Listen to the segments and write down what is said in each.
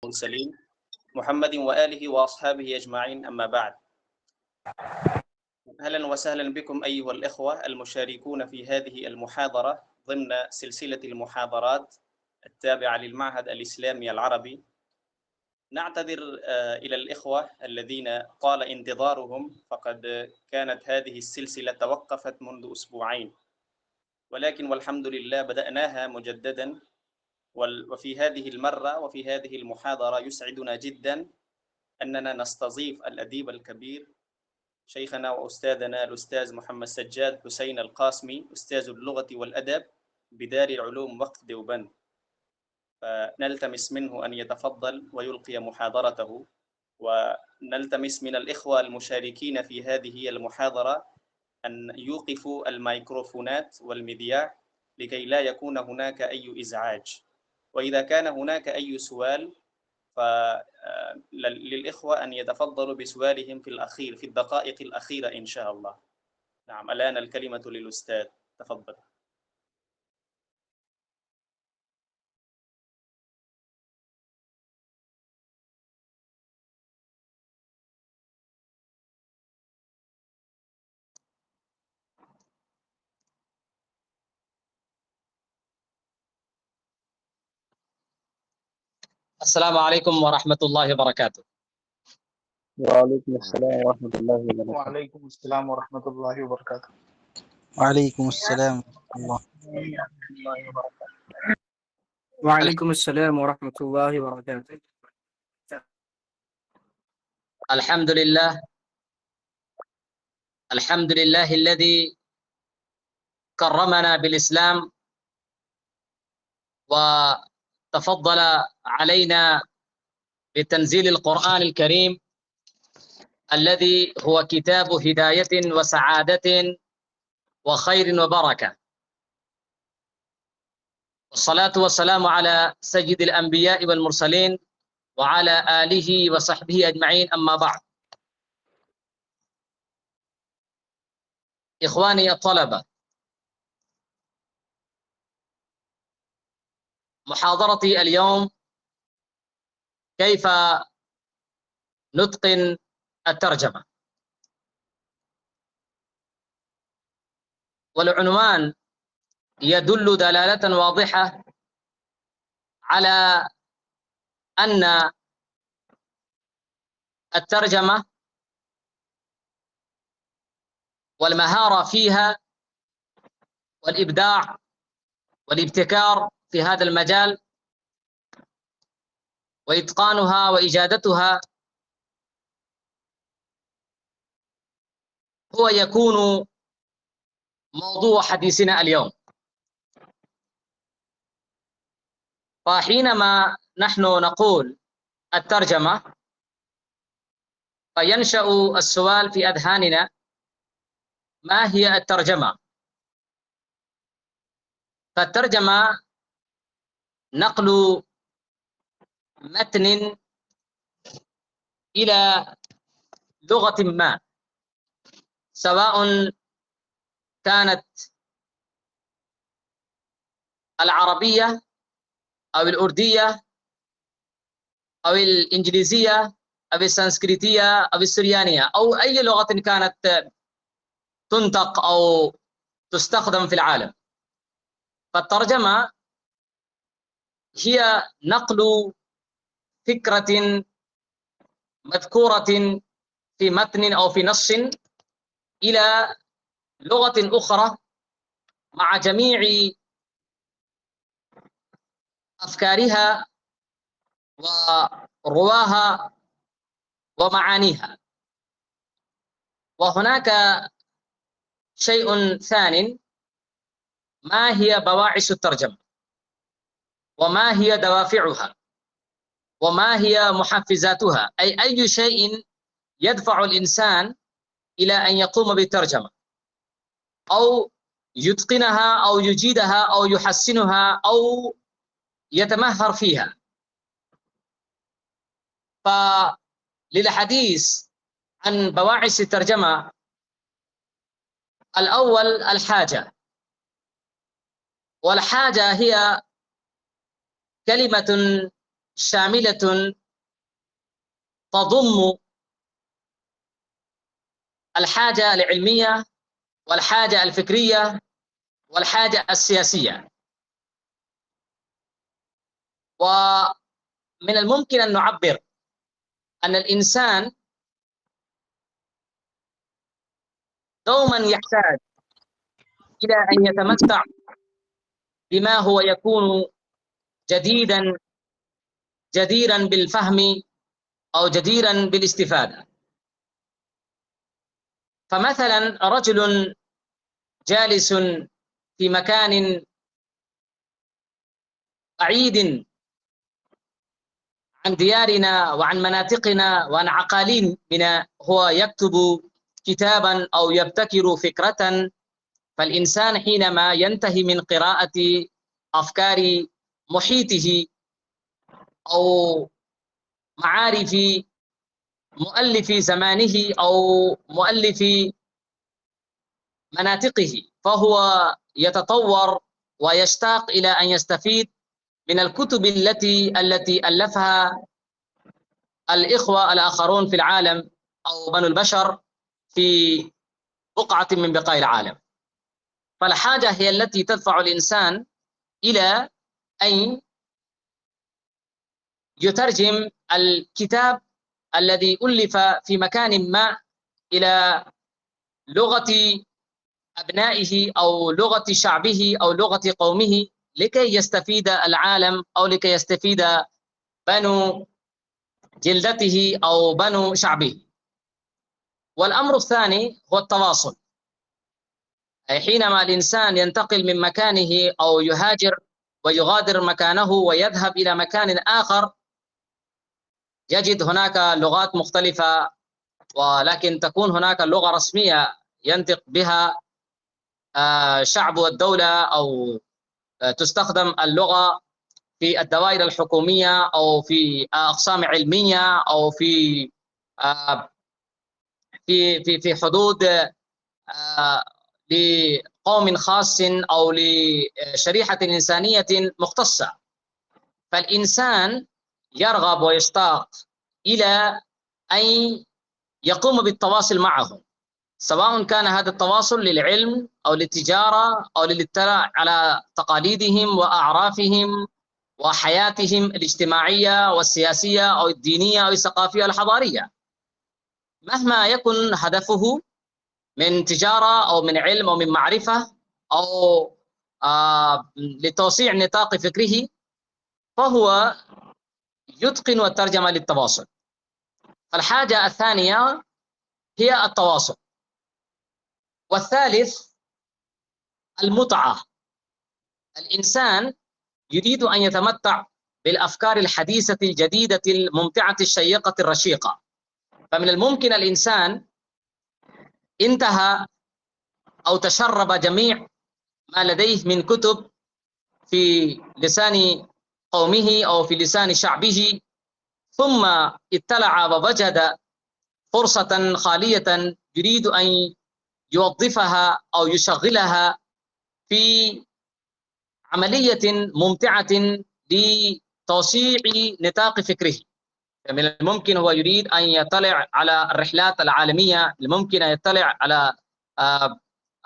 المرسلين محمد وآله وأصحابه أجمعين، أما بعد. أهلا وسهلا بكم أيها الإخوة المشاركون في هذه المحاضرة ضمن سلسلة المحاضرات التابعة للمعهد الإسلامي العربي. نعتذر إلى الإخوة الذين طال انتظارهم، فقد كانت هذه السلسلة توقفت منذ أسبوعين، ولكن والحمد لله بدأناها مجددا. وفي هذه المرة وفي هذه المحاضرة يسعدنا جدا أننا نستضيف الأديب الكبير شيخنا وأستاذنا الأستاذ محمد سجاد حسين القاسمي، أستاذ اللغة والأدب بدار العلوم وقف ديوبند، فنلتمس منه أن يتفضل ويلقي محاضرته، ونلتمس من الإخوة المشاركين في هذه المحاضرة أن يوقفوا الميكروفونات والمذياع لكي لا يكون هناك أي إزعاج، وإذا كان هناك أي سؤال فللإخوة أن يتفضلوا بسؤالهم في الدقائق الأخيرة إن شاء الله. نعم، الآن الكلمة للأستاذ، تفضل. السلام عليكم ورحمة الله وبركاته. وعليكم السلام ورحمة الله وبركاته. وعليكم السلام ورحمة الله وبركاته. وعليكم السلام ورحمة الله. وعليكم السلام ورحمة الله وبركاته. الحمد لله الذي كرمنا بالإسلام وتفضل علينا بتنزيل القرآن الكريم الذي هو كتاب هداية وسعادة وخير وبركة، والصلاة والسلام على سيد الأنبياء والمرسلين وعلى آله وصحبه أجمعين، أما بعد. إخواني الطلبة، محاضرتي اليوم كيف نتقن الترجمة، والعنوان يدل دلالة واضحة على أن الترجمة والمهارة فيها والإبداع والابتكار في هذا المجال وإتقانها وإجادتها هو يكون موضوع حديثنا اليوم. فحينما نحن نقول الترجمة فينشأ السؤال في أذهاننا: ما هي الترجمة؟ فالترجمة نقل متن إلى لغة ما، سواء كانت العربية أو الأردية أو الإنجليزية أو السنسكريتية أو السريانية أو أي لغة كانت تنطق أو تستخدم في العالم. فالترجمة هي نقل فكرة مذكورة في متن أو في نص إلى لغة أخرى مع جميع أفكارها ورواها ومعانيها. وهناك شيء ثاني: ما هي بواعث الترجمة، وما هي دوافعها، وما هي محفزاتها، أي شيء يدفع الإنسان إلى أن يقوم بالترجمة أو يتقنها أو يجيدها أو يحسنها أو يتمهر فيها. فللحديث عن بواعث الترجمة، الأول الحاجة، والحاجة هي كلمة شاملة تضم الحاجة العلمية والحاجة الفكرية والحاجة السياسية. ومن الممكن أن نعبر أن الإنسان دوما يحتاج إلى أن يتمتع بما هو يكون جديرا بالفهم أو جديرا بالاستفادة. فمثلا رجل جالس في مكان بعيد عن ديارنا وعن مناطقنا وعن عقاليمنا، هو يكتب كتابا أو يبتكر فكرة، فالإنسان حينما ينتهي من قراءة أفكار محيطه أو معارف مؤلف زمانه أو مؤلف مناطقه، فهو يتطور ويشتاق إلى أن يستفيد من الكتب التي ألفها الإخوة الآخرون في العالم أو بنو البشر في بقعة من بقاع العالم. فالحاجة هي التي تدفع الإنسان إلى أن يترجم الكتاب الذي ألف في مكان ما إلى لغة أبنائه أو لغة شعبه أو لغة قومه، لكي يستفيد العالم أو لكي يستفيد بنو جلدته أو بنو شعبه. والأمر الثاني هو التواصل، أي حينما الإنسان ينتقل من مكانه أو يهاجر ويغادر مكانه ويذهب إلى مكان آخر، يجد هناك لغات مختلفة، ولكن تكون هناك لغة رسمية ينطق بها شعب الدولة، أو تستخدم اللغة في الدوائر الحكومية أو في أقسام علمية أو في في حدود لقوم خاص أو لشريحة إنسانية مختصة. فالإنسان يرغب ويشتاق إلى أن يقوم بالتواصل معهم، سواء كان هذا التواصل للعلم أو للتجارة أو للاطلاع على تقاليدهم وأعرافهم وحياتهم الاجتماعية والسياسية أو الدينية أو الثقافية الحضارية، مهما يكن هدفه من تجارة أو من علم أو من معرفة أو لتوسيع نطاق فكره، فهو يتقن الترجمة للتواصل. الحاجة الثانية هي التواصل. والثالث المتعة. الإنسان يريد أن يتمتع بالأفكار الحديثة الجديدة الممتعة الشيقة الرشيقة. فمن الممكن الإنسان انتهى أو تشرب جميع ما لديه من كتب في لسان قومه أو في لسان شعبه، ثم اطلع ووجد فرصة خالية يريد أن يوظفها أو يشغلها في عملية ممتعة لتوسيع نطاق فكره. من الممكن هو يريد أن يطلع على الرحلات العالمية، الممكن أن يطلع على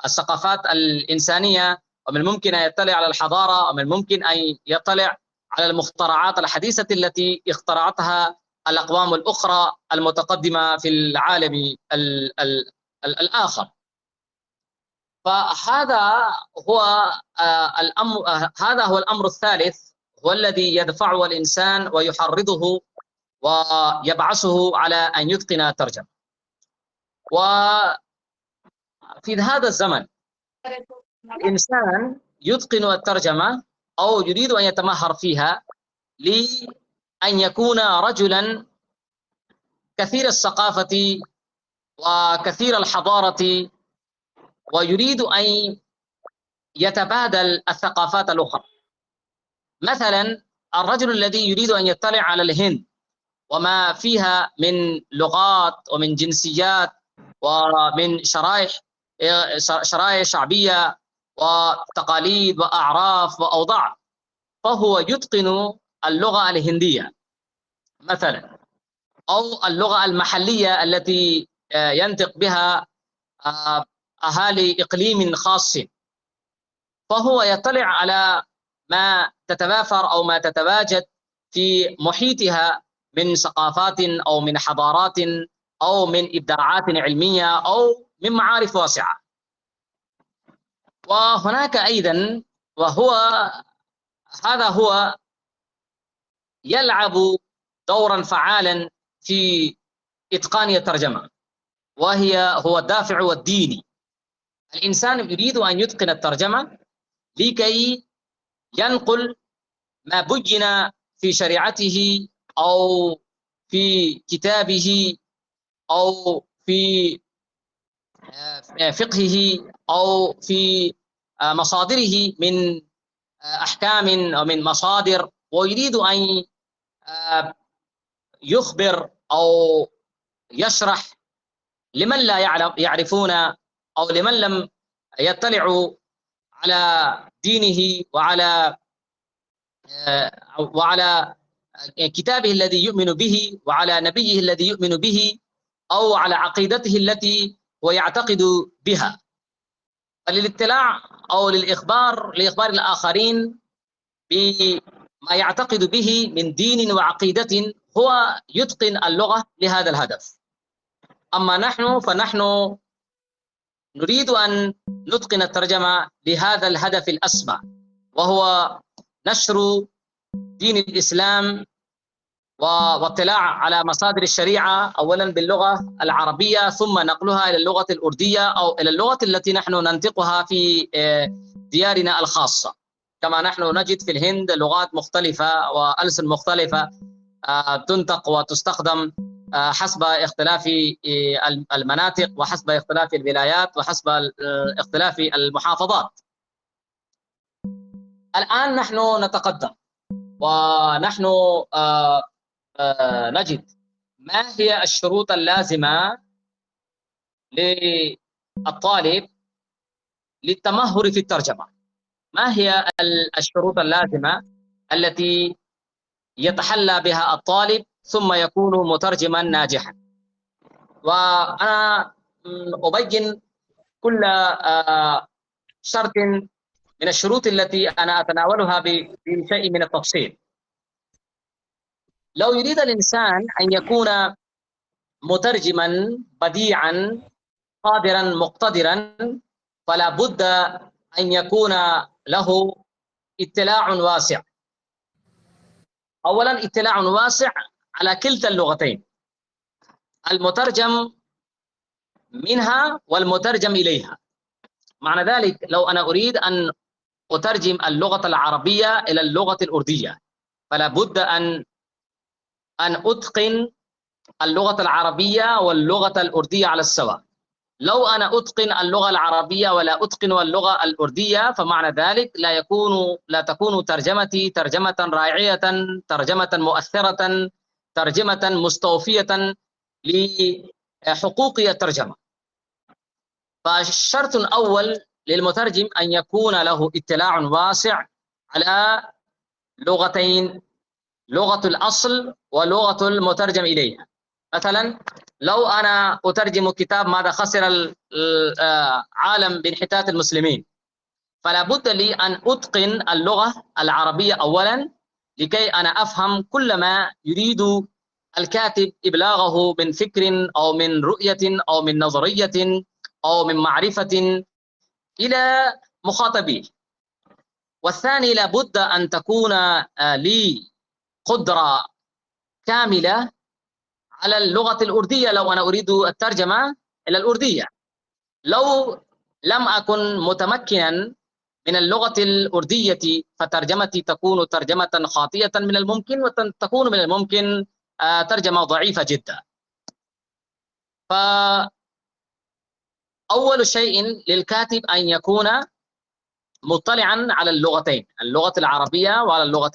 الثقافات الإنسانية، ومن الممكن أن يطلع على الحضارة، ومن الممكن أن يطلع على المخترعات الحديثة التي اخترعتها الأقوام الأخرى المتقدمة في العالم الآخر. فهذا هو الأمر، هذا هو الأمر الثالث، هو الذي يدفعه الإنسان ويحرضه ويبعثه على أن يتقن الترجمة. وفي هذا الزمن الإنسان يتقن الترجمة أو يريد أن يتمهر فيها لأن يكون رجلا كثير الثقافة وكثير الحضارة، ويريد أن يتبادل الثقافات الأخرى. مثلا الرجل الذي يريد أن يطلع على الهند وما فيها من لغات ومن جنسيات ومن شرائح شعبية وتقاليد وأعراف وأوضاع، فهو يتقن اللغة الهندية مثلا، أو اللغة المحلية التي ينطق بها أهالي إقليم خاص، فهو يطلع على ما تتوافر أو ما تتواجد في محيطها من ثقافات أو من حضارات أو من إبداعات علمية أو من معارف واسعة. وهناك أيضا، هذا هو يلعب دورا فعالا في إتقان الترجمة، هو الدافع الديني. الإنسان يريد أن يتقن الترجمة لكي ينقل ما بين في شريعته أو في كتابه أو في فقهه أو في مصادره من أحكام أو من مصادر، ويريد أن يخبر أو يشرح لمن لا يعرفون أو لمن لم يطلعوا على دينه وعلى كتابه الذي يؤمن به وعلى نبيه الذي يؤمن به أو على عقيدته التي هو يعتقد بها. فللاطلاع أو لإخبار الآخرين بما يعتقد به من دين وعقيدة هو يتقن اللغة لهذا الهدف. أما فنحن نريد أن نتقن الترجمة لهذا الهدف الأسمى، وهو نشر دين الإسلام واطلاع على مصادر الشريعة أولا باللغة العربية، ثم نقلها إلى اللغة الأردية أو إلى اللغة التي نحن ننطقها في ديارنا الخاصة. كما نحن نجد في الهند لغات مختلفة وألسن مختلفة تنطق وتستخدم حسب اختلاف المناطق وحسب اختلاف الولايات وحسب اختلاف المحافظات. الآن نحن نتقدم ونحن نجد ما هي الشروط اللازمة للطالب للتمهر في الترجمة. ما هي الشروط اللازمة التي يتحلى بها الطالب ثم يكون مترجما ناجحا؟ وأنا أبين كل شرط من الشروط التي أنا أتناولها بشيء من التفصيل. لو يريد الإنسان أن يكون مترجما بديعا قادرا مقتدرا، فلا بد أن يكون له اطلاع واسع. أولا اطلاع واسع على كلتا اللغتين، المترجم منها والمترجم إليها. معنى ذلك لو أنا أريد أن أترجم اللغة العربية إلى اللغة الأردية، فلا بد أن أتقن اللغة العربية واللغة الأردية على السواء. لو أنا أتقن اللغة العربية ولا أتقن اللغة الأردية، فمعنى ذلك لا تكون ترجمتي ترجمة رائعة، ترجمة مؤثرة، ترجمة مستوفية لحقوق الترجمة. فالشرط الأول للمترجم أن يكون له اطلاع واسع على لغتين، لغة الأصل ولغة المترجم إليها. مثلا لو أنا أترجم كتاب ماذا خسر العالم بانحطاط المسلمين، فلا بد لي أن أتقن اللغة العربية أولا لكي أنا أفهم كل ما يريد الكاتب إبلاغه من فكر أو من رؤية أو من نظرية أو من معرفة إلى مخاطبيه. والثاني لا بد أن تكون لي قدرة كاملة على اللغة الأردية لو أنا أريد الترجمة إلى الأردية. لو لم أكن متمكنا من اللغة الأردية فترجمتي تكون ترجمة خاطئة من الممكن، وتكون من الممكن ترجمة ضعيفة جدا. فأول شيء للكاتب أن يكون مطلعا على اللغتين، اللغة العربية وعلى اللغة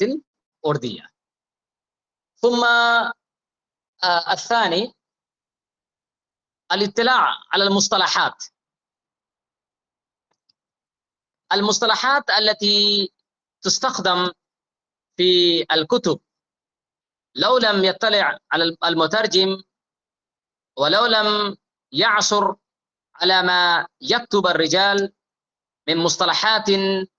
الأردية. ثم الثاني الاطلاع على المصطلحات التي تستخدم في الكتب لو لم يطلع على المترجم ولو لم يعثر على ما يكتب الرجال من مصطلحات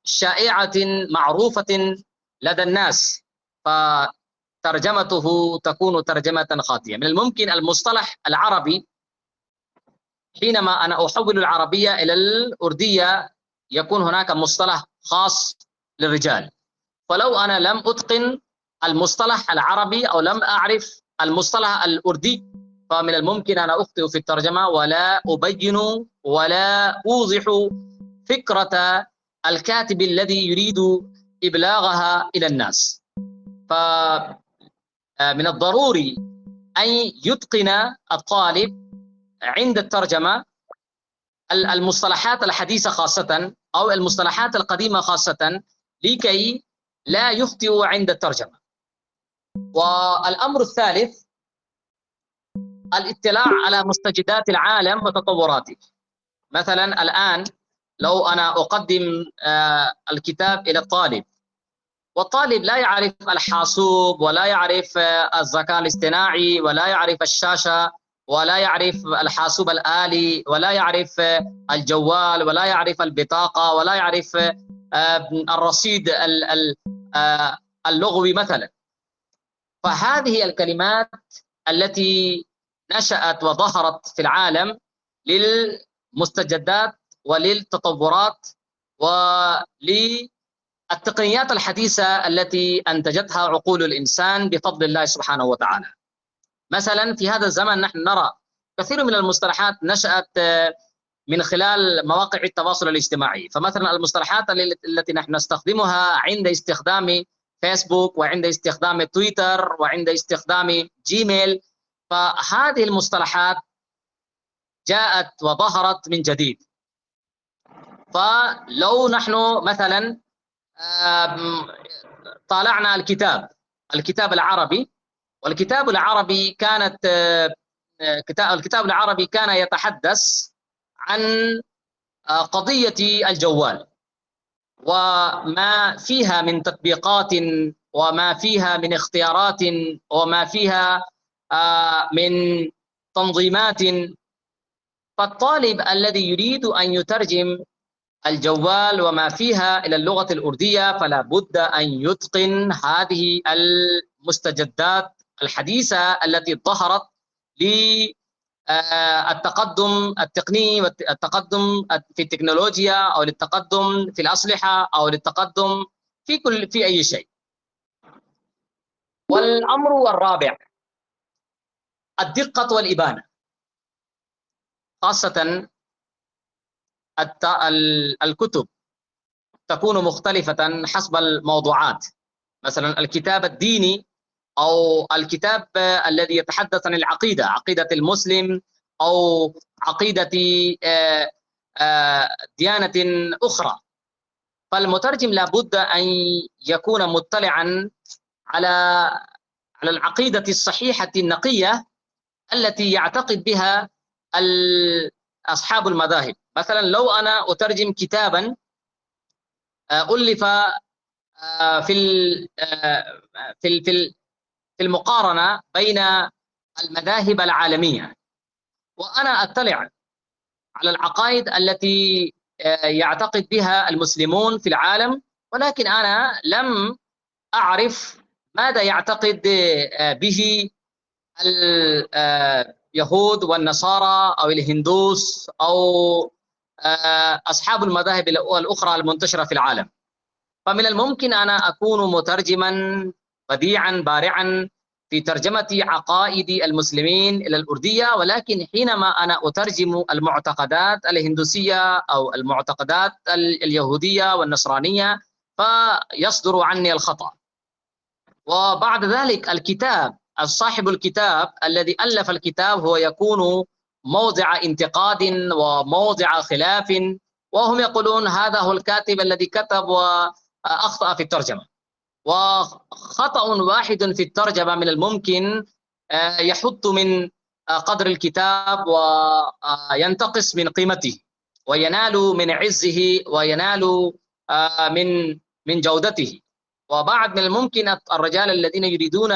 شائعة معروفة لدى الناس، فترجمته تكون ترجمة خاطئة. من الممكن المصطلح العربي حينما أنا أحول العربية إلى الأردية يكون هناك مصطلح خاص للرجال، فلو أنا لم أتقن المصطلح العربي أو لم أعرف المصطلح الأردي فمن الممكن أن أخطئ في الترجمة ولا أبين ولا أوضح فكرة الكاتب الذي يريد إبلاغها إلى الناس. فمن الضروري أن يتقن الطالب عند الترجمة المصطلحات الحديثة خاصة أو المصطلحات القديمة خاصة لكي لا يخطئ عند الترجمة. والأمر الثالث الاطلاع على مستجدات العالم وتطوراته. مثلا الآن لو أنا أقدم الكتاب إلى الطالب والطالب لا يعرف الحاسوب ولا يعرف الذكاء الاصطناعي ولا يعرف الشاشة ولا يعرف الحاسوب الآلي ولا يعرف الجوال ولا يعرف البطاقة ولا يعرف الرصيد اللغوي مثلا، فهذه الكلمات التي نشأت وظهرت في العالم للمستجدات وللتطورات وللتقنيات الحديثة التي أنتجتها عقول الإنسان بفضل الله سبحانه وتعالى. مثلا في هذا الزمن نحن نرى كثير من المصطلحات نشأت من خلال مواقع التواصل الاجتماعي. فمثلا المصطلحات التي نحن نستخدمها عند استخدام فيسبوك وعند استخدام تويتر وعند استخدام جيميل، فهذه المصطلحات جاءت وظهرت من جديد. فلو نحن مثلا طالعنا الكتاب العربي، والكتاب العربي الكتاب العربي كان يتحدث عن قضية الجوال وما فيها من تطبيقات وما فيها من اختيارات وما فيها من تنظيمات. فالطالب الذي يريد أن يترجم الجوال وما فيها إلى اللغة الأردية فلا بد أن يتقن هذه المستجدات الحديثة التي ظهرت للتقدم التقني والتقدم في التكنولوجيا أو للتقدم في الأسلحة أو للتقدم في أي شيء. والأمر الرابع الدقة والإبانة، خاصة الكتب تكون مختلفة حسب الموضوعات. مثلا الكتاب الديني أو الكتاب الذي يتحدث عن العقيدة، عقيدة المسلم أو عقيدة ديانة أخرى، فالمترجم لابد أن يكون مطلعا على العقيدة الصحيحة النقية التي يعتقد بها أصحاب المذاهب. مثلا لو أنا أترجم كتابا ألف في المقارنة بين المذاهب العالمية، وأنا أطلع على العقائد التي يعتقد بها المسلمون في العالم، ولكن أنا لم أعرف ماذا يعتقد به اليهود والنصارى أو الهندوس أو أصحاب المذاهب الأخرى المنتشرة في العالم. فمن الممكن أنا أكون مترجما بديعا بارعا في ترجمة عقائد المسلمين إلى الأردية، ولكن حينما أنا أترجم المعتقدات الهندوسية أو المعتقدات اليهودية والنصرانية فيصدر عني الخطأ. وبعد ذلك الكتاب، صاحب الكتاب الذي ألف الكتاب هو يكون موضع انتقاد وموضع خلاف، وهم يقولون هذا هو الكاتب الذي كتب وأخطأ في الترجمة. وخطأ واحد في الترجمة من الممكن يحط من قدر الكتاب وينتقص من قيمته وينال من عزه وينال من جودته. وبعد من الممكن الرجال الذين يريدون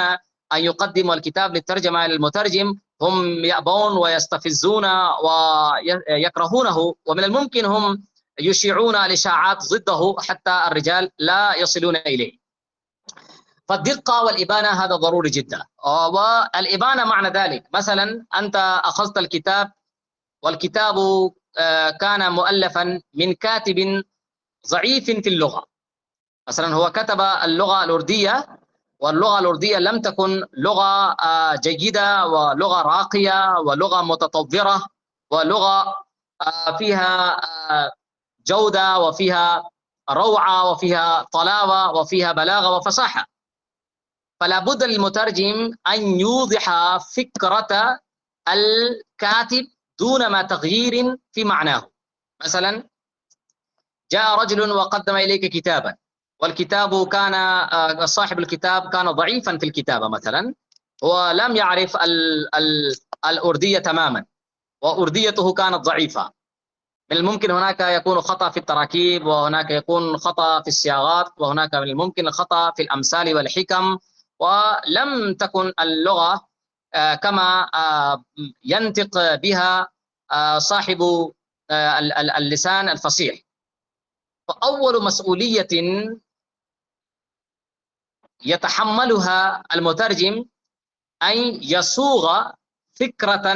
أن يقدموا الكتاب للترجمة إلى المترجم هم يأبون ويستفزون ويكرهونه، ومن الممكن هم يشيعون الإشاعات ضده حتى الرجال لا يصلون إليه. فالدقة والإبانة هذا ضروري جدا. والإبانة معنى ذلك مثلا أنت أخذت الكتاب والكتاب كان مؤلفا من كاتب ضعيف في اللغة، مثلا هو كتب اللغة الأردية، واللغة الأردية لم تكن لغة جيدة ولغة راقية ولغة متطورة ولغة فيها جودة وفيها روعة وفيها طلاوة وفيها بلاغة وفصاحة. فلا بد للمترجم أن يوضح فكرة الكاتب دون ما تغيير في معناه. مثلا جاء رجل وقدم إليك كتابا، والكتاب كان صاحب الكتاب كان ضعيفا في الكتابة مثلا، ولم يعرف الأردية تماما وأرديته كانت ضعيفة. من الممكن هناك يكون خطأ في التراكيب، وهناك يكون خطأ في الصياغات، وهناك من الممكن الخطأ في الأمثال والحكم، ولم تكن اللغة كما ينطق بها صاحب اللسان الفصيح. فأول مسؤولية يتحملها المترجم أن يصوغ فكرة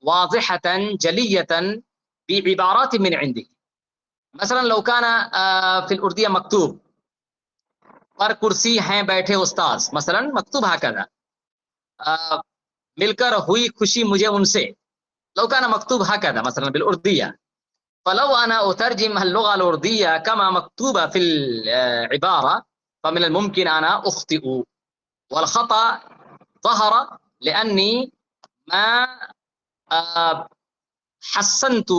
واضحة جلية بعبارات من عنده. مثلا لو كان في الأردية مكتوب पर कुर्सी हैं बैठे उस्ताद, मसलन मकतूब هكذا मिलकर हुई खुशी मुझे उनसे, لو كان مكتوب هكذا مثلا بالأردية، فلو أنا أترجم اللغة الأردية كما مكتوبة في العبارة فمن الممكن أنا أخطئ، والخطأ ظهر لأني ما حسنت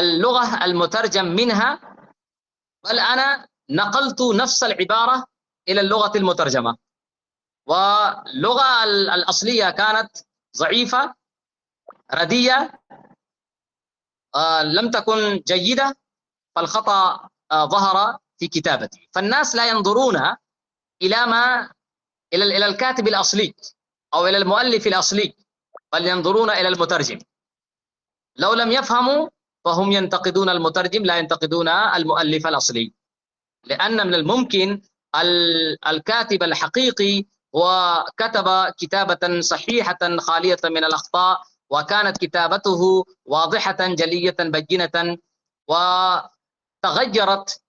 اللغة المترجم منها، بل أنا نقلت نفس العبارة إلى اللغة المترجمة، واللغة الأصلية كانت ضعيفة رديئة لم تكن جيدة، فالخطأ ظهر في كتابتي. فالناس لا ينظرون إلى الكاتب الأصلي أو إلى المؤلف الأصلي، بل ينظرون إلى المترجم. لو لم يفهموا فهم ينتقدون المترجم لا ينتقدون المؤلف الأصلي، لأن من الممكن الكاتب الحقيقي وكتب كتابة صحيحة خالية من الأخطاء، وكانت كتابته واضحة جلية بينة، وتغيرت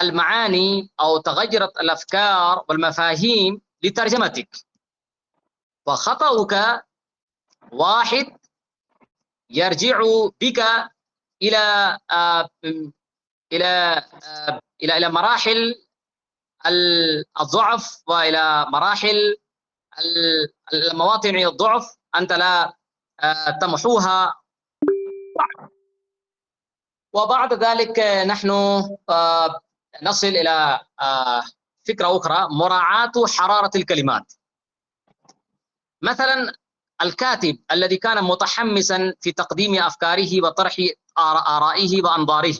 المعاني أو تغيرت الأفكار والمفاهيم لترجمتك. فخطأك واحد يرجع بك إلى إلى إلى مراحل الضعف وإلى مراحل المواطن الضعف أنت لا تمحوها. وبعد ذلك نحن نصل إلى فكرة أخرى، مراعاة حرارة الكلمات. مثلا الكاتب الذي كان متحمسا في تقديم أفكاره وطرح آرائه وأنظاره،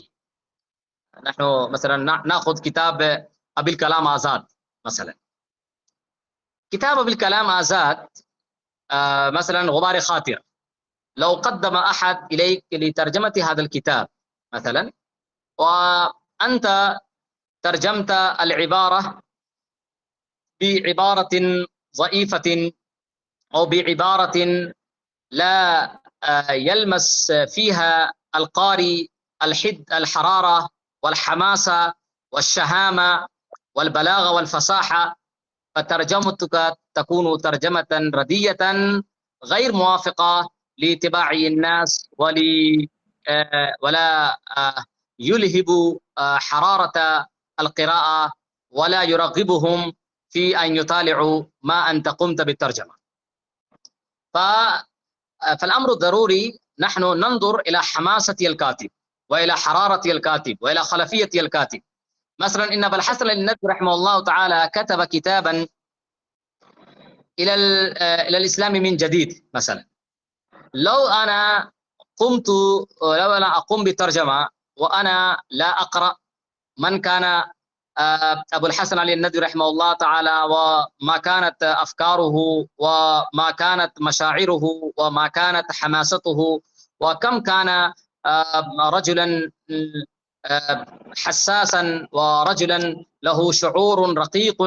نحن مثلا نأخذ كتاب أبي الكلام آزاد مثلا، كتاب أبي الكلام آزاد مثلا غبار خاطر، لو قدم أحد إليك لترجمة هذا الكتاب مثلا، وأنت ترجمت العبارة بعبارة ضعيفة أو بعبارة لا يلمس فيها القارئ الحرارة والحماسة والشهامة والبلاغة والفصاحة، فترجمتك تكون ترجمة ردية غير موافقة لاتباع الناس ولا يلهب حرارة القراءة ولا يرغبهم في أن يطالعوا ما أنت قمت بالترجمة. فالأمر الضروري نحن ننظر إلى حماسة الكاتب وإلى حرارة الكاتب وإلى خلفية الكاتب. مثلا إن أبا الحسن الندوي رحمه الله تعالى كتب كتابا إلى الإسلام من جديد مثلا، لو أنا أقوم بترجمة وأنا لا أقرأ من كان أبو الحسن علي الندوي رحمه الله تعالى، وما كانت أفكاره وما كانت مشاعره وما كانت حماسته، وكم كان رجلا حساسا ورجلا له شعور رقيق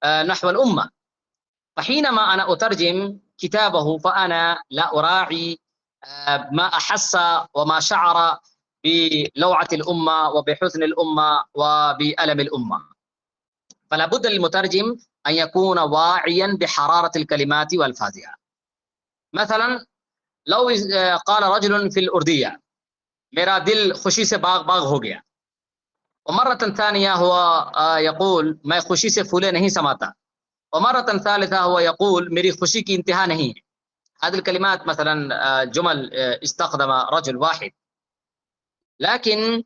نحو الأمة. فحينما أنا أترجم كتابه فأنا لا أراعي ما أحس وما شعر بلوعة الأمة وبحزن الأمة وبألم الأمة. فلا بد للمترجم أن يكون واعيا بحرارة الكلمات والألفاظها. مثلا لو قال رجل في الأردية मेरा दिल खुशी से बाग बाग हो गया, ومرة ثانية هو يقول मैं खुशी से फूले नहीं समाता, ومرة ثالثة هو يقول मेरी खुशी की इंतहा नहीं है. هذه الكلمات مثلا جمل استخدم رجل واحد. لكن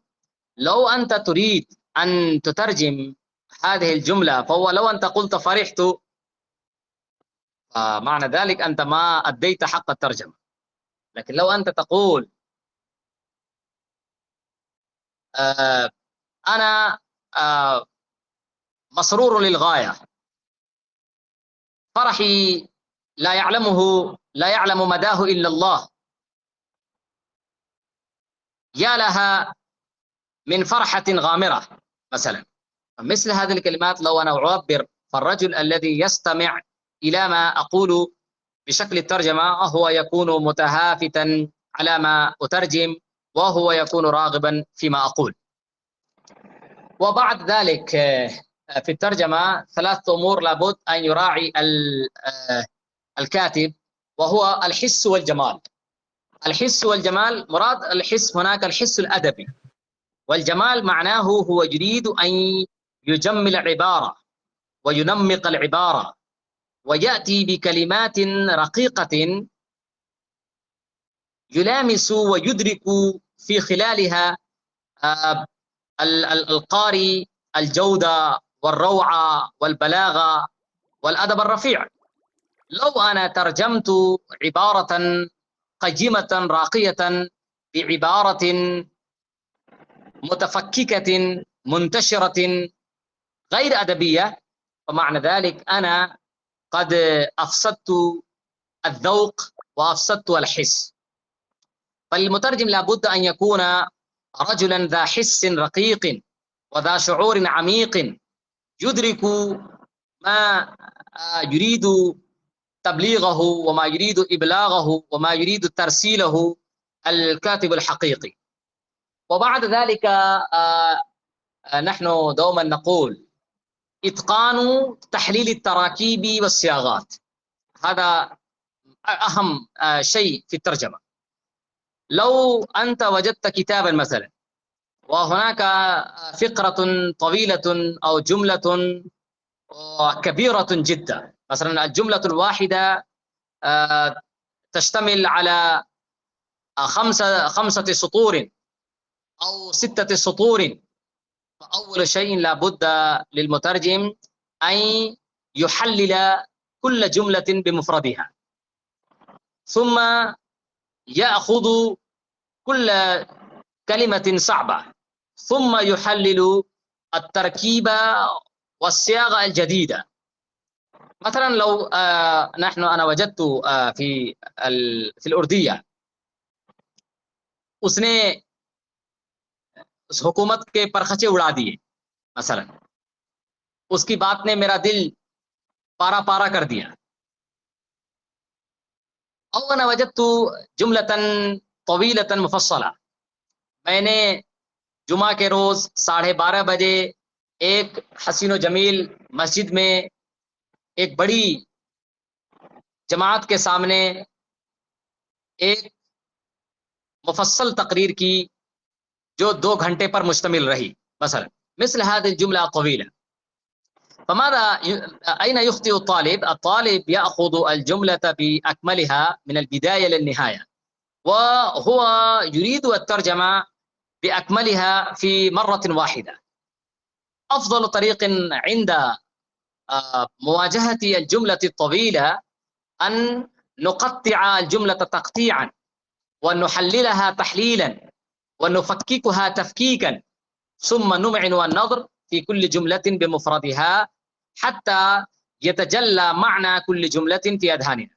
لو أنت تريد أن تترجم هذه الجملة فهو لو أنت قلت فرحت معنى ذلك أنت ما أديت حق الترجمة. لكن لو أنت تقول أنا مسرور للغاية، فرحي لا يعلم مداه إلا الله، يا لها من فرحة غامرة مثلا. مثل هذه الكلمات لو أنا أعبر، فالرجل الذي يستمع إلى ما أقول بشكل الترجمة هو يكون متهافتا على ما أترجم، وهو يكون راغبا فيما أقول. وبعد ذلك في الترجمة ثلاثة أمور لابد أن يراعي الكاتب، وهو الحس والجمال. الحس والجمال، مراد الحس هناك الحس الأدبي، والجمال معناه هو يريد أن يجمل عبارة وينمق العبارة ويأتي بكلمات رقيقة يلامس ويدرك في خلالها القارئ الجودة والروعة والبلاغة والأدب الرفيع. لو أنا ترجمت عبارة قيمة راقية بعبارة متفككة منتشرة غير أدبية، فمعنى ذلك أنا قد أفسدت الذوق وأفسدت الحس. فالمترجم لابد أن يكون رجلا ذا حس رقيق وذا شعور عميق، يدرك ما يريد تبليغه وما يريد إبلاغه وما يريد ترسيله الكاتب الحقيقي. وبعد ذلك نحن دوما نقول إتقان تحليل التراكيب والصياغات، هذا أهم شيء في الترجمة. لو أنت وجدت كتابا مثلا وهناك فقرة طويلة أو جملة كبيرة جدا، مثلا الجملة الواحدة تشتمل على خمسة سطور أو 6 سطور، فأول شيء لابد للمترجم أن يحلل كل جملة بمفردها، ثم يأخذ كل كلمة صعبة ثم يحلل التركيب والصياغة الجديدة. مثلا لو أنا وجدت في الأردية उसने उस हुकूमत के परखचे उड़ा दिए مثلا, उसकी बात ने मेरा दिल पारा पारा कर दिया. أو أنا وجدت جملة طويلة مفصلة, मैंने जुमा के रोज 12:30 बजे एक हसीन जमील मस्जिद में एक बड़ी जमात के सामने एक मुफस्सल तकरीर की जो 2 घंटे पर मुश्तमिल रही مثلا. مثل هذه الجملة الطويلة. فماذا أين يخطئ الطالب؟ الطالب يأخذ الجملة بأكملها من البداية للنهاية, وهو يريد الترجمة بأكملها في مرة واحدة. أفضل طريق عند مواجهة الجملة الطويلة أن نقطع الجملة تقطيعا ونحللها تحليلا ونفككها تفكيكا, ثم نمعن النظر في كل جملة بمفردها حتى يتجلى معنى كل جملة في أذهاننا.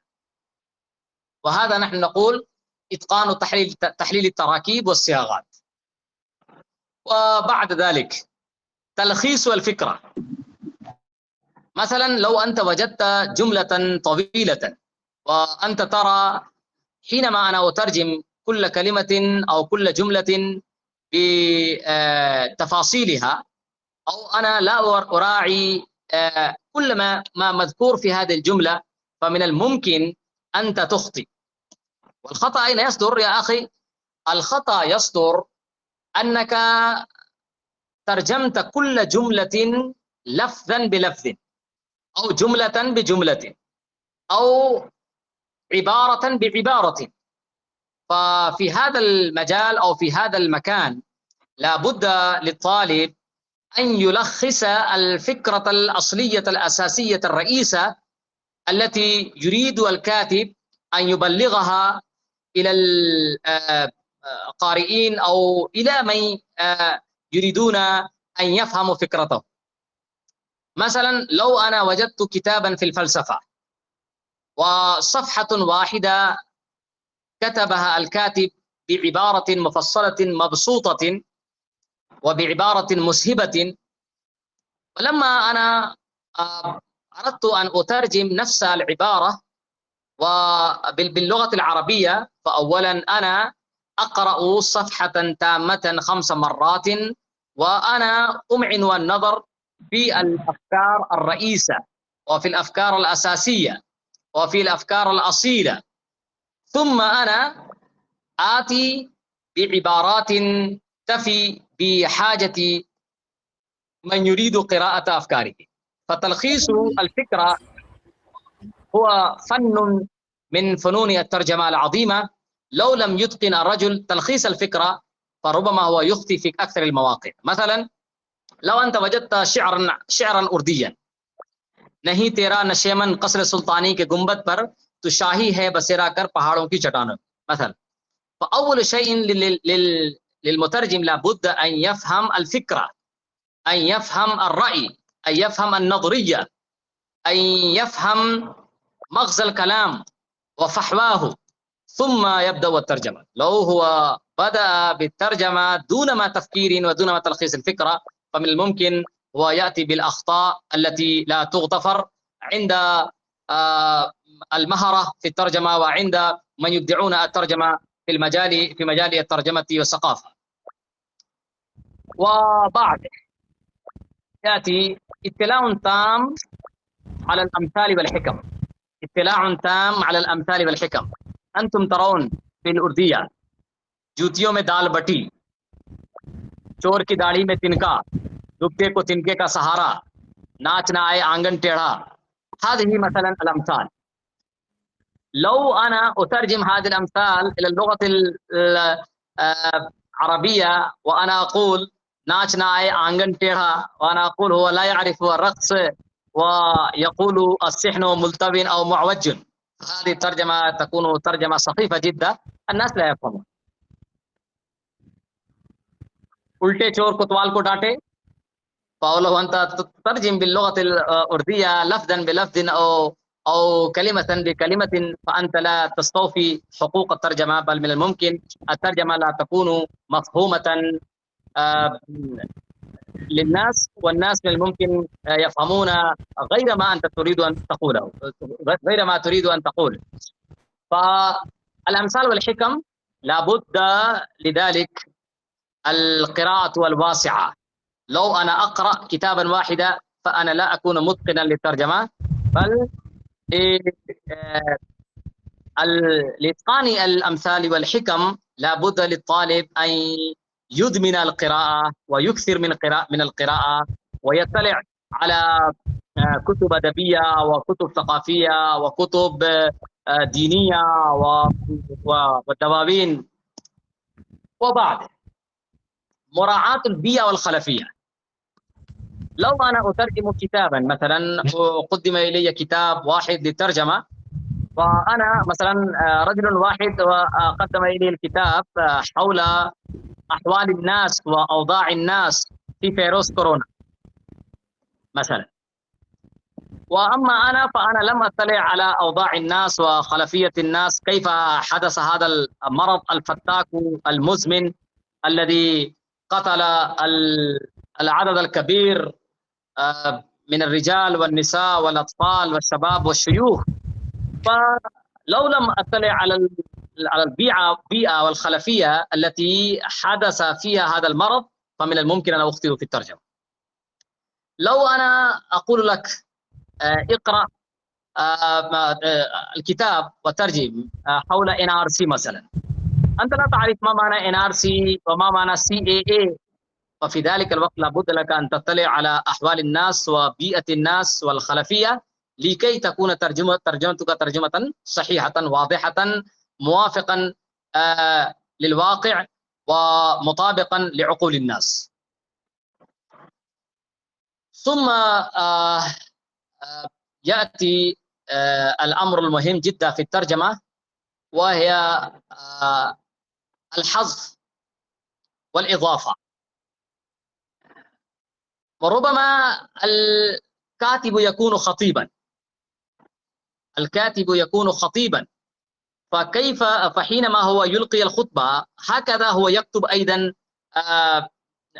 وهذا نحن نقول إتقان تحليل التراكيب والصياغات. وبعد ذلك تلخيص الفكرة. مثلا لو أنت وجدت جملة طويلة وأنت ترى حينما أنا أترجم كل كلمة أو كل جملة بتفاصيلها، أو أنا لا أراعي كل ما مذكور في هذه الجملة، فمن الممكن أنت تخطئ. والخطأ أين يصدر يا أخي؟ الخطأ يصدر أنك ترجمت كل جملة لفظا بلفظ، أو جملة بجملة، أو عبارة بعبارة. ففي هذا المجال أو في هذا المكان لا بد للطالب أن يلخص الفكرة الأصلية الأساسية الرئيسة التي يريد الكاتب أن يبلغها إلى القارئين أو إلى من يريدون أن يفهموا فكرته. مثلا لو أنا وجدت كتابا في الفلسفة وصفحة واحدة كتبها الكاتب بعبارة مفصلة مبسوطة وبعبارة مسهبة، ولما أنا أردت أن أترجم نفس العبارة باللغة العربية، فأولا أنا أقرأ صفحة تامة 5 مرات، وأنا أمعن النظر في الأفكار الرئيسة وفي الأفكار الأساسية وفي الأفكار الأصيلة، ثم أنا آتي بعبارات تفي بحاجة من يريد قراءة أفكاره. فتلخيص الفكرة هو فن من فنون الترجمة العظيمة. لو لم يتقن الرجل تلخيص الفكرة فربما هو يخطئ في أكثر المواقع. مثلا لو أنت وجدت شعرا أرديا، नहीं तेरा नशेमन कसर सुल्तानी के गुंबद पर तो शाही है बसेरा कर पहाड़ों की चट्टानों مثلا. فأول شيء للمترجم لابد أن يفهم الفكرة، أن يفهم الرأي، أن يفهم النظرية، أن يفهم مغزى الكلام وفحواه، ثم يبدأ الترجمة. لو هو بدأ بالترجمة دون ما تفكير ودون ما تلخيص الفكرة، فمن الممكن هو يأتي بالأخطاء التي لا تغتفر عند المهرة في الترجمة وعند من يبدعون الترجمة في مجال الترجمة والثقافة. وبعد يأتي اطلاع تام على الأمثال والحكم. اطلاع تام على الأمثال والحكم. أنتم ترون في الأردية जूतियों में दाल बटी, चोर की दाढ़ी में तिनका, दुबके को तिनके का सहारा, नाच ना आए आंगन टेढ़ा. هذه مثلا الأمثال. لو أنا أترجم هذه الأمثال إلى اللغة العربية وأنا أقول नाच ना आए आंगन टेढ़ा, وأنا أقول هو لا يعرف الرقص ويقول الصحن ملتبن أو معوج، هذه الترجمة تكون ترجمة سخيفة جدا، الناس لا يفهمون. उल्टे चोर कोतवाल को डांटे, فأقول أنت تترجم باللغة الأردية لفظا بلفظ أو كلمة بكلمة، فأنت لا تستوفي حقوق الترجمة، بل من الممكن الترجمة لا تكون مفهومة للناس، والناس من الممكن يفهمون غير ما أنت تريد أن تقوله، غير ما تريد أن تقول. فالأمثال والحكم لابد لذلك القراءة الواسعة. لو أنا أقرأ كتابا واحدا فأنا لا أكون متقنا للترجمة، بل لإتقان الأمثال والحكم لابد للطالب أن يدمن القراءة ويكثر من القراءة ويطلع على كتب أدبية وكتب ثقافية وكتب دينية ودواوين. وبعد مراعاة البيئة والخلفية. لو أنا أترجم كتابا، مثلا قدم إلي كتاب واحد للترجمة، وأنا مثلا رجل واحد وقدم إلي الكتاب حول أحوال الناس وأوضاع الناس في فيروس كورونا، مثلا. وأما أنا فأنا لم أطلع على أوضاع الناس وخلفية الناس، كيف حدث هذا المرض الفتاك المزمن الذي قتل العدد الكبير من الرجال والنساء والأطفال والشباب والشيوخ. فلو لم أطلع على البيئة والخلفية التي حدث فيها هذا المرض فمن الممكن أن أخطئ في الترجمة. لو أنا أقول لك اقرأ الكتاب وترجم حول NRC مثلا، أنت لا تعرف ما معنى NRC وما معنى CAA، وفي ذلك الوقت لابد لك أن تطلع على أحوال الناس وبيئة الناس والخلفية لكي تكون ترجمتك ترجمة صحيحة واضحة موافقا للواقع ومطابقا لعقول الناس. ثم يأتي الأمر المهم جدا في الترجمة، وهي الحذف والإضافة. وربما الكاتب يكون خطيبا، فحينما هو يلقي الخطبة هكذا هو يكتب أيضا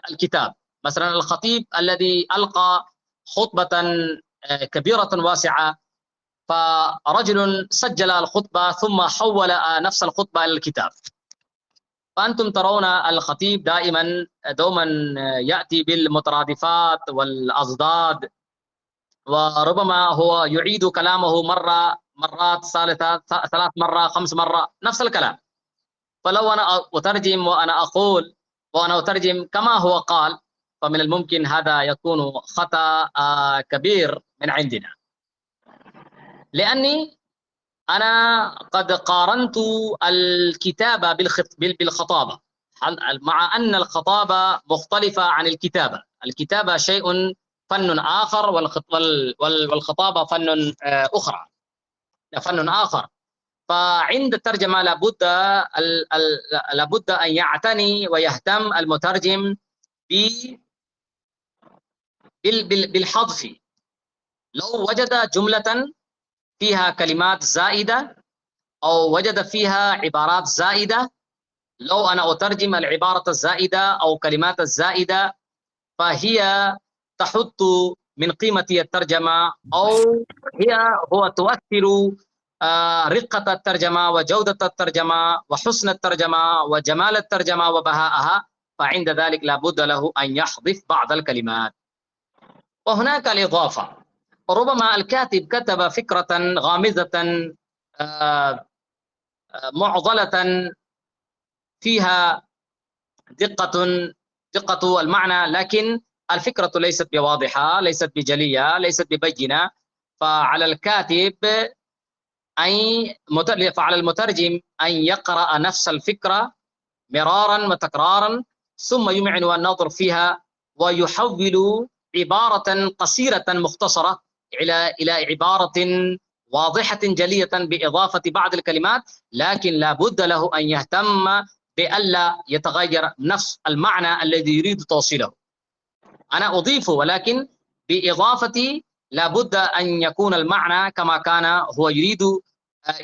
الكتاب. مثلا الخطيب الذي ألقى خطبة كبيرة واسعة، فرجل سجل الخطبة ثم حول نفس الخطبة إلى الكتاب. فأنتم ترون الخطيب دوما يأتي بالمترادفات والأضداد، وربما هو يعيد كلامه مرات ثالثة 3 مرات 5 مرات نفس الكلام. فلو أنا أترجم وأنا أترجم كما هو قال فمن الممكن هذا يكون خطأ كبير من عندنا، لأني أنا قد قارنت الكتابة بالخطابة، مع أن الخطابة مختلفة عن الكتابة. الكتابة شيء فن آخر، والخطابة فن آخر. فعند الترجمة لابد أن يعتني ويهتم المترجم بالحذف. لو وجد جملة فيها كلمات زائدة أو وجد فيها عبارات زائدة، لو أنا أترجم العبارة الزائدة أو كلمات الزائدة فهي تحط من قيمة الترجمة، أو هو تؤثر رقة الترجمة وجودة الترجمة وحسن الترجمة وجمال الترجمة وبهاءها. فعند ذلك لابد له أن يحذف بعض الكلمات. وهناك الإضافة. ربما الكاتب كتب فكرة غامضة معضلة فيها دقة المعنى، لكن الفكرة ليست بواضحة، ليست بجلية، ليست ببينة. فعلى الكاتب فعلى المترجم أن يقرأ نفس الفكرة مرارا وتكرارا، ثم يمعن النظر فيها ويحول عبارة قصيرة مختصرة إلى عبارة واضحة جلية بإضافة بعض الكلمات، لكن لا بد له أن يهتم بألا يتغير نفس المعنى الذي يريد توصيله. أنا أضيف، ولكن بإضافتي لا بد أن يكون المعنى كما كان هو يريد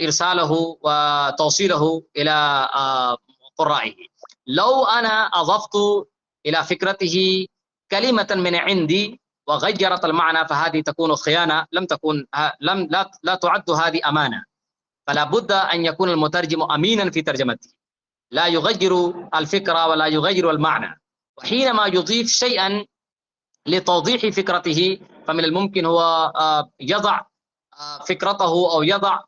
إرساله وتوصيله إلى قرائه. لو أنا أضفت إلى فكرته كلمة من عندي وغيرت المعنى فهذه تكون خيانة، لا تعد هذه أمانة. فلا بد أن يكون المترجم أمينا في ترجمته، لا يغير الفكرة ولا يغير المعنى. وحينما يضيف شيئا لتوضيح فكرته فمن الممكن هو يضع فكرته أو يضع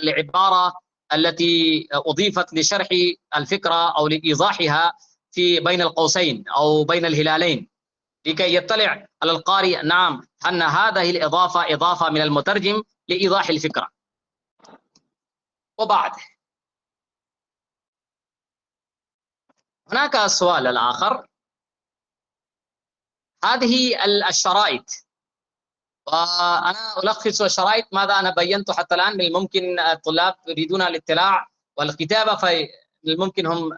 العبارة التي أضيفت لشرح الفكرة أو لإيضاحها في بين القوسين أو بين الهلالين، لكي يطلع على القارئ نعم أن هذه الإضافة إضافة من المترجم لإيضاح الفكرة. وبعد هناك السؤال الآخر، هذه الشرائط، وأنا ألخص الشرائط ماذا أنا بينته حتى الآن. من الممكن الطلاب يريدون الاطلاع والكتابة فمن الممكن هم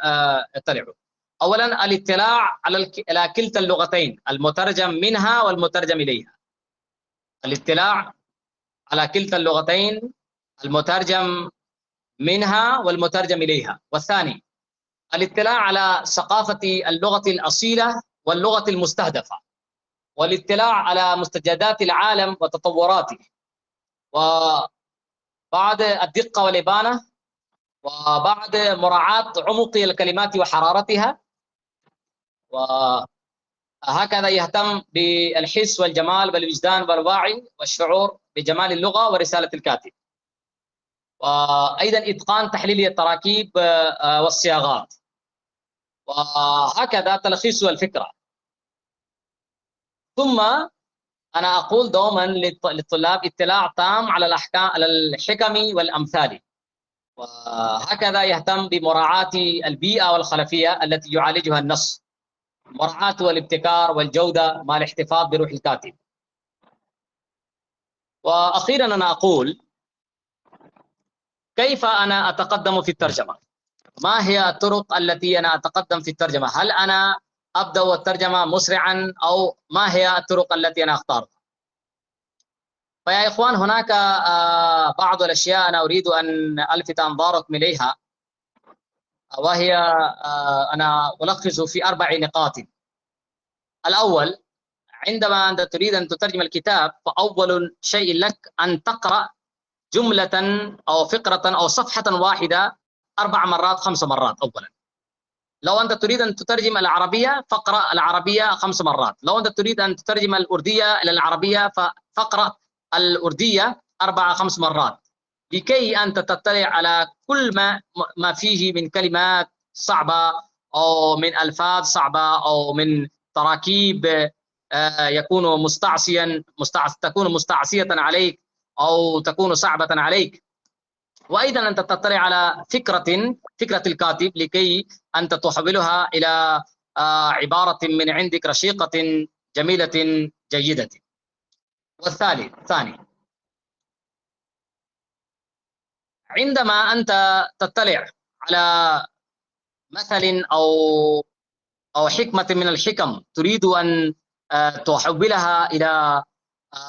يطلعوا. أولا الاطلاع على كلتا اللغتين، المترجم منها والمترجم إليها. الاطلاع على كلتا اللغتين، المترجم منها والمترجم إليها. والثاني الاطلاع على ثقافة اللغة الأصيلة واللغة المستهدفة، والاطلاع على مستجدات العالم وتطوراته، وبعد الدقة والإبانة، وبعد مراعاة عمق الكلمات وحرارتها، وهكذا يهتم بالحس والجمال والوجدان والوعي والشعور بجمال اللغة ورسالة الكاتب. وأيضا إتقان تحليل التراكيب والصياغات. وهكذا تلخيص الفكرة. ثم أنا أقول دوما للطلاب اطلاع تام على الأحكام، على الحكم والأمثال، وهكذا يهتم بمراعاة البيئة والخلفية التي يعالجها النص، مراعاة الابتكار والجودة مع الاحتفاظ بروح الكاتب. وأخيرا أنا أقول كيف أنا أتقدم في الترجمة؟ ما هي الطرق التي أنا أتقدم في الترجمة؟ هل أنا أبدأ الترجمة مسرعا أو ما هي الطرق التي أنا أختارها؟ فيا إخوان هناك بعض الأشياء أنا أريد أن ألفت أنظاركم إليها، وهي أنا ألخص في 4 نقاط. الأول، عندما أنت تريد أن تترجم الكتاب فأول شيء لك أن تقرأ جملة أو فقرة أو صفحة واحدة 4 مرات 5 مرات. أولا، لو أنت تريد أن تترجم العربية فاقرأ العربية 5 مرات. لو أنت تريد أن تترجم الأردية إلى العربية فاقرأ الأردية 4-5 مرات، لكي أنت تطلع على كل ما فيه من كلمات صعبة أو من ألفاظ صعبة أو من تراكيب يكون تكون مستعصية عليك أو تكون صعبة عليك. وأيضا أنت تطلع على فكرة الكاتب لكي أنت تحولها إلى عبارة من عندك رشيقة جميلة جيدة. والثاني، عندما أنت تطلع على مثل أو حكمة من الحكم تريد أن تحولها إلى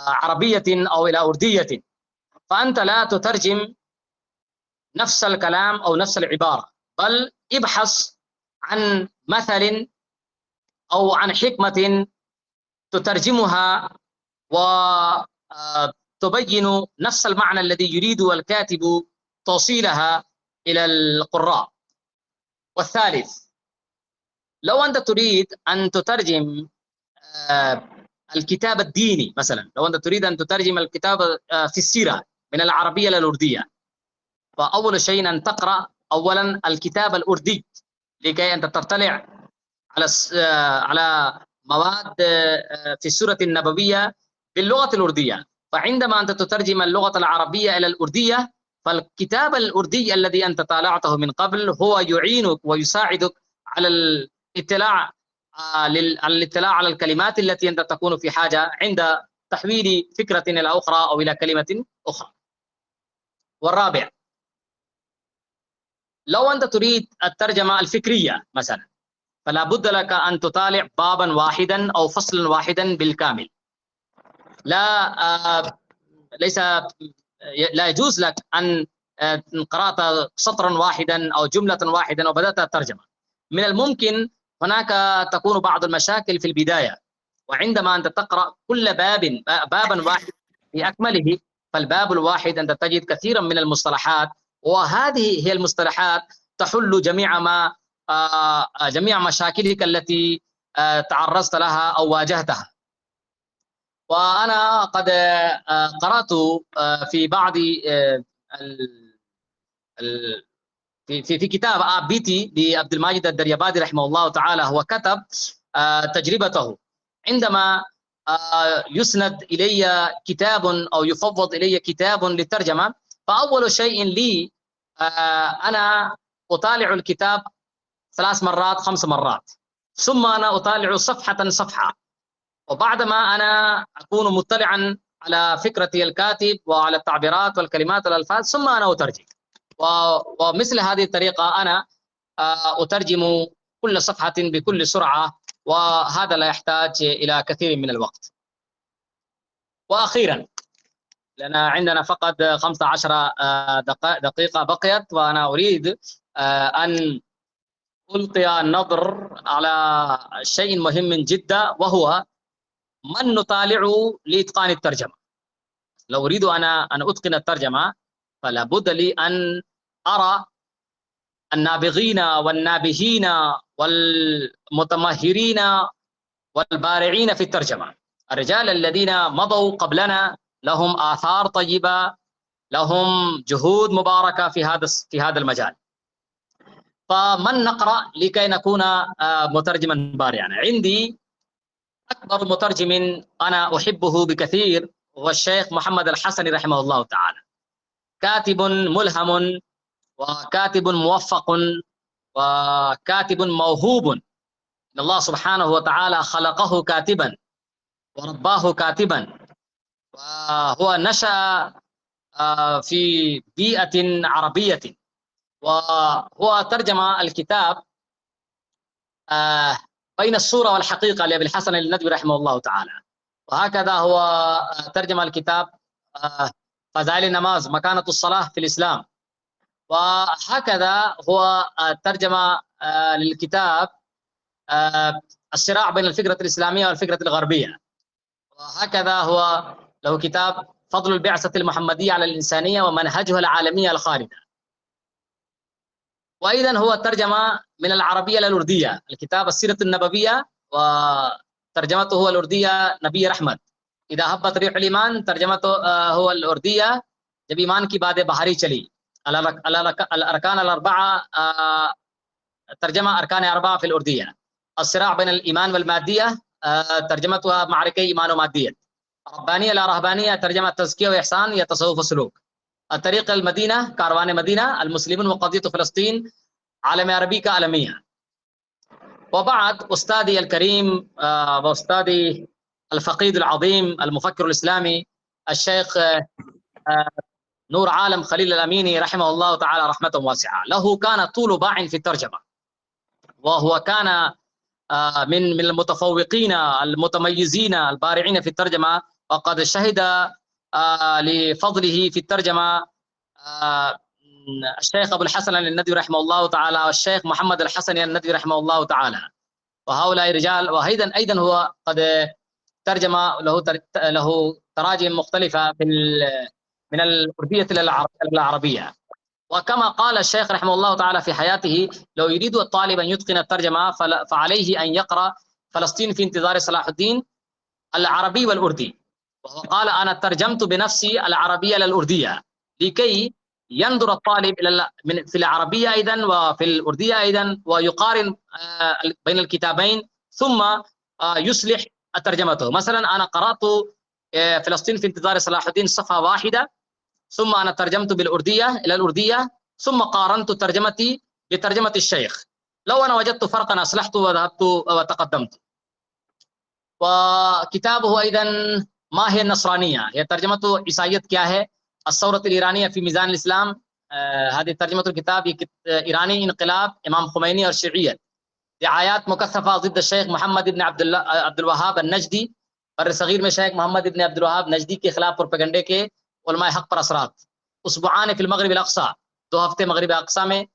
عربية أو إلى أردية، فأنت لا تترجم نفس الكلام أو نفس العبارة، بل ابحث عن مثل أو عن حكمة تترجمها وتبين نفس المعنى الذي يريد الكاتب توصيلها إلى القراء. والثالث، لو أنت تريد أن تترجم الكتاب الديني مثلا، لو أنت تريد أن تترجم الكتاب في السيرة من العربية إلى الأردية، فأول شيء أن تقرأ أولا الكتاب الأردي لكي أنت تطلع على مواد في السورة النبوية باللغة الأردية. فعندما أنت تترجم اللغة العربية إلى الأردية، فالكتاب الأردي الذي أنت طالعته من قبل هو يعينك ويساعدك على الاطلاع على الكلمات التي أنت تكون في حاجة عند تحويل فكرة إلى أخرى أو إلى كلمة أخرى. والرابع، لو أنت تريد الترجمة الفكرية مثلا، فلا بد لك أن تطالع بابا واحدا أو فصلا واحدا بالكامل. لا يجوز لك أن قرأت سطرا واحدا أو جملة واحدا وبدأت الترجمة. من الممكن هناك تكون بعض المشاكل في البداية، وعندما أنت تقرأ كل بابا واحد بأكمله، فالباب الواحد أنت تجد كثيرا من المصطلحات، وهذه هي المصطلحات تحل جميع مشاكلك التي تعرضت لها أو واجهتها. وأنا قد قرأت في بعض في كتاب بيتي لعبد الماجد الدريابادي رحمه الله تعالى، هو كتب تجربته عندما يسند إلي كتاب أو يفوض إلي كتاب للترجمة. فأول شيء لي أنا أطالع الكتاب 3 مرات 5 مرات، ثم أنا أطالع صفحة، وبعدما أنا أكون مطلعا على فكرة الكاتب وعلى التعبيرات والكلمات والألفاظ، ثم أنا أترجم. ومثل هذه الطريقة أنا أترجم كل صفحة بكل سرعة، وهذا لا يحتاج إلى كثير من الوقت. وأخيرا، لأن عندنا فقط 15 دقيقة بقيت، وأنا أريد أن ألقي النظر على شيء مهم جدا، وهو من نطالع لإتقان الترجمة. لو أريد أنا أن أتقن الترجمة فلا بد لي أن أرى النابغين والنابهين والمتمهرين والبارعين في الترجمة، الرجال الذين مضوا قبلنا، لهم آثار طيبة، لهم جهود مباركة في هذا المجال. فمن نقرأ لكي نكون مترجما بارعا؟ عندي أكبر مترجم أنا أحبه بكثير هو الشيخ محمد الحسني رحمه الله تعالى. كاتب ملهم، وكاتب موفق، وكاتب موهوب. إن الله سبحانه وتعالى خلقه كاتبا ورباه كاتبا، وهو نشأ في بيئة عربية، وهو ترجم الكتاب بين الصورة والحقيقة لأبي الحسن الندوي رحمه الله تعالى. وهكذا هو ترجم الكتاب فضائل النماز، مكانة الصلاة في الإسلام. وهكذا هو ترجم للكتاب الصراع بين الفكرة الإسلامية والفكرة الغربية. وهكذا هو له كتاب فضل البعثة المحمدية على الإنسانية ومنهجها العالمية الخالدة. وأيضا هو ترجم من العربية إلى الأردية الكتاب السيرة النبوية، وترجمته هو الأردية نبي رحمت. إذا هبت ريح الإيمان ترجمته هو الأردية जब ईमान की बातें बाहरी चली। الأركان الأربعة ترجمة أركان أربعة في الأردية. الصراع بين الإيمان والمادية ترجمتها معركة إيمان ومادية. ربانية لا رهبانية ترجمة تزكية وإحسان يا تصوف وسلوك. الطريق المدينة كاروان مدينة، المسلمون وقضية فلسطين، عالم عربي كعالمية. وبعد أستاذي الكريم وأستاذي الفقيد العظيم المفكر الإسلامي الشيخ نور عالم خليل الأميني رحمه الله تعالى رحمة واسعة. له كان طول باع في الترجمة، وهو كان من المتفوقين المتميزين البارعين في الترجمة، وقد شهد لفضله في الترجمة الشيخ أبو الحسن الندوي رحمه الله تعالى والشيخ محمد الحسني الندوي رحمه الله تعالى. وهؤلاء رجال. وأيضا هو قد ترجم له تراجم مختلفة من الأردية إلى العربية. وكما قال الشيخ رحمه الله تعالى في حياته: لو يريد الطالب أن يتقن الترجمة فعليه أن يقرأ فلسطين في انتظار صلاح الدين العربي والأردي. وهو قال: أنا ترجمت بنفسي العربية إلى الأردية لكي ينظر الطالب في العربية أيضا وفي الأردية أيضا، ويقارن بين الكتابين ثم يصلح ترجمته. مثلا أنا قرأت فلسطين في انتظار صلاح الدين صفحة واحدة، ثم أنا ترجمت بالأردية إلى الأردية، ثم قارنت ترجمتي بترجمة الشيخ. لو أنا وجدت فرقا أصلحت وذهبت وتقدمت. وكتابه أيضا ما هي النصرانية، هي ترجمته عيسائية क्या है، الثورة الإيرانية في ميزان الإسلام. هذه ترجمة الكتاب إيراني انقلاب إمام خميني और شيعية. دعايات مكثفة ضد الشيخ محمد بن عبد الوهاب النجدي और صغير में शेख मोहम्मद इब्न अब्दुल वहाब नजदी के खिलाफ प्रोपेगेंडे के उलमाए हक पर असरात। उसबुआन في المغرب الأقصى 2 हफ्ते मगरिब अक़सा में।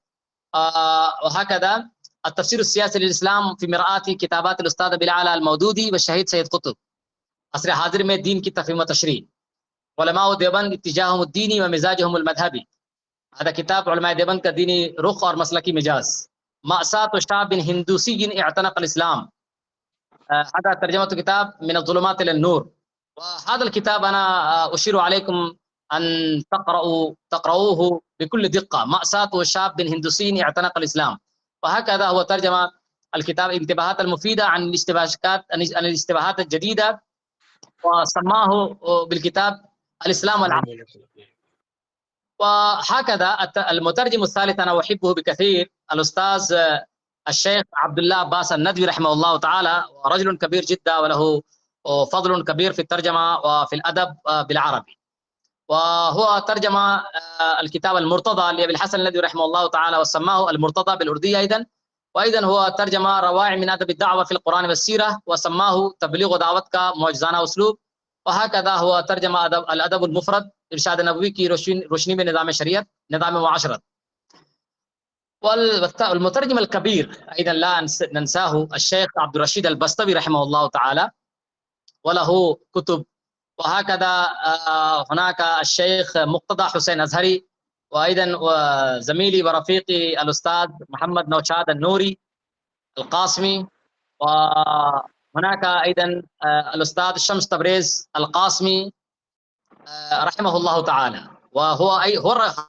وهكذا التفسير السياسي للإسلام في مرآة كتابات الأستاذ بلال المودودي والشهيد سيد قطب. عصر حاضر में दीन की तफहीम व तशरीह। उलमा देवबंद اتجاههم الديني ومزاجهم المذهبي. هذا كتاب علماء देवबंद का दीनी रुख और मसलकी मिजाज। مأساة شاب هندوسي اعتنق الإسلام. هذا ترجمة كتاب من الظلمات إلى النور. وهذا الكتاب أنا أشير عليكم أن تقرؤوه بكل دقة. مأساة شاب هندوسي اعتنق الإسلام. وهكذا هو ترجمة الكتاب انتباهات المفيدة عن الاشتباهات الجديدة، وسماه بالكتاب الإسلام والعقل. وهكذا المترجم الثالث أنا أحبه بكثير الأستاذ الشيخ عبد الله عباس الندوي رحمه الله تعالى، رجل كبير جدا وله فضل كبير في الترجمة وفي الأدب بالعربي. وهو ترجم الكتاب المرتضى لأبي الحسن الندوي رحمه الله تعالى وسماه المرتضى بالأردية أيضا، وأيضا هو ترجم روائع من أدب الدعوة في القرآن والسيرة وسماه تبليغ دعوتك معجزانه أسلوب. وهكذا هو ترجم الأدب المفرد إرشاد النبوي की रोशनी में निज़ाम शरीयत निज़ाम मुआशरत. والمترجم الكبير أيضا لا ننساه الشيخ عبد الرشيد البسطوي رحمه الله تعالى، وله كتب. وهكذا هناك الشيخ مقتدى حسين أزهري، وأيضا زميلي ورفيقي الأستاذ محمد نوشاد النوري القاسمي، وهناك أيضا الأستاذ شمس تبريز القاسمي رحمه الله تعالى،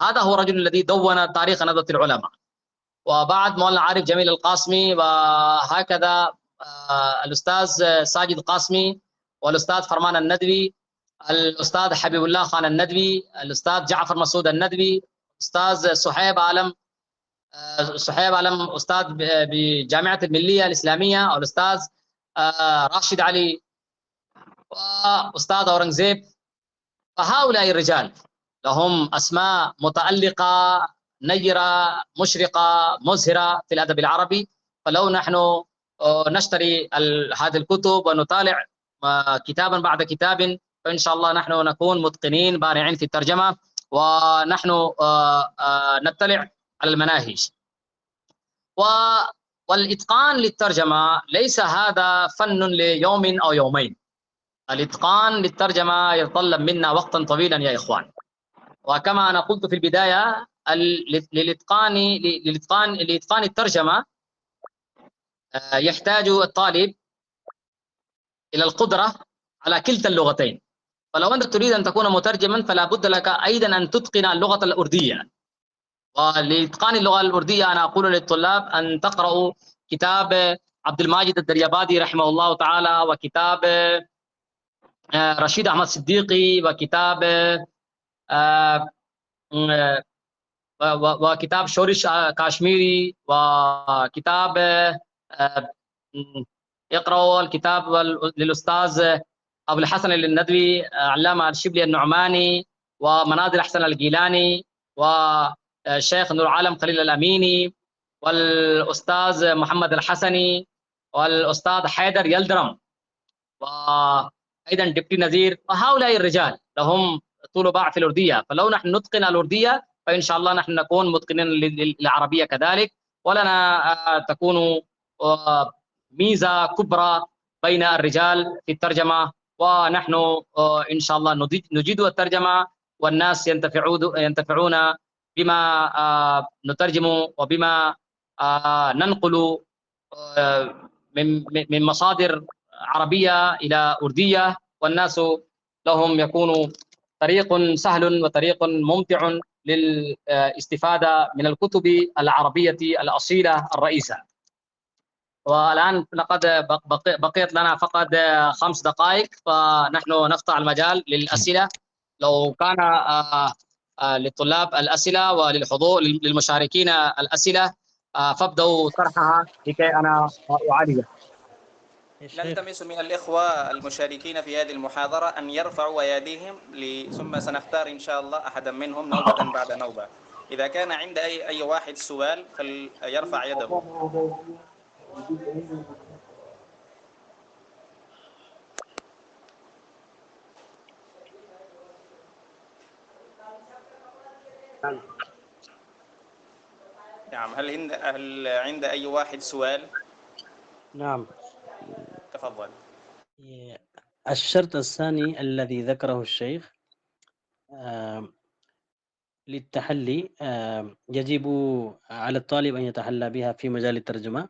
هذا هو الرجل الذي دون تاريخ نهضة العلماء. وبعد مولانا عارف جميل القاسمي، وهكذا الأستاذ ساجد القاسمي، والأستاذ فرمان الندوي، الأستاذ حبيب الله خان الندوي، الأستاذ جعفر مسعود الندوي، أستاذ صهيب عالم أستاذ بجامعة الملية الإسلامية، والأستاذ راشد علي، وأستاذ أورنغزيب. فهؤلاء الرجال لهم أسماء متألقة نيرة مشرقة مزهرة في الأدب العربي. فلو نحن نشتري هذه الكتب ونطالع كتابا بعد كتاب، فإن شاء الله نحن نكون متقنين بارعين في الترجمة، ونحن نطلع على المناهج. والإتقان للترجمة ليس هذا فن ليوم أو يومين. الإتقان للترجمة يتطلب منا وقتا طويلا يا إخوان. وكما أنا قلت في البداية، لإتقان الترجمة يحتاج الطالب إلى القدرة على كلتا اللغتين. فلو أنت تريد أن تكون مترجما فلا بد لك أيضا أن تتقن اللغة الأردية. ولإتقان اللغة الأردية أنا أقول للطلاب أن تقرأوا كتاب عبد الماجد الدريابادي رحمه الله تعالى، وكتاب رشيد أحمد صديقي، وكتاب شورش كاشميري، وكتاب اقرأوا الكتاب للأستاذ أبو الحسن الندوي علامة الشبلي النعماني، ومناظر حسن الجيلاني، والشيخ نور العالم خليل الأميني، والأستاذ محمد الحسني، والأستاذ حيدر يلدرم، وأيضا دكتور نذير. وهؤلاء الرجال لهم طول باع في الأردية. فلو نحن نتقن الأردية فإن شاء الله نحن نكون متقنين للعربية كذلك، ولنا تكون ميزة كبرى بين الرجال في الترجمة. ونحن إن شاء الله نجيد الترجمة، والناس ينتفعون بما نترجم وبما ننقل من مصادر عربية إلى أردية، والناس لهم يكون طريق سهل وطريق ممتع للاستفادة من الكتب العربية الأصيلة الرئيسة. والآن لقد بقيت لنا فقط 5 دقائق، فنحن نفتح المجال للأسئلة. لو كان للطلاب الأسئلة وللحضور للمشاركين الأسئلة فابدأوا طرحها لكي أنا أعالجها. نلتمس من الإخوة المشاركين في هذه المحاضرة أن يرفعوا أيديهم، ثم سنختار إن شاء الله أحدا منهم نوبة بعد نوبة. إذا كان عند أي واحد سؤال فليرفع يده. نعم، هل عند أي واحد سؤال؟ نعم، تفضل. الشرط الثاني الذي ذكره الشيخ للتحلي يجب على الطالب أن يتحلى بها في مجال الترجمة،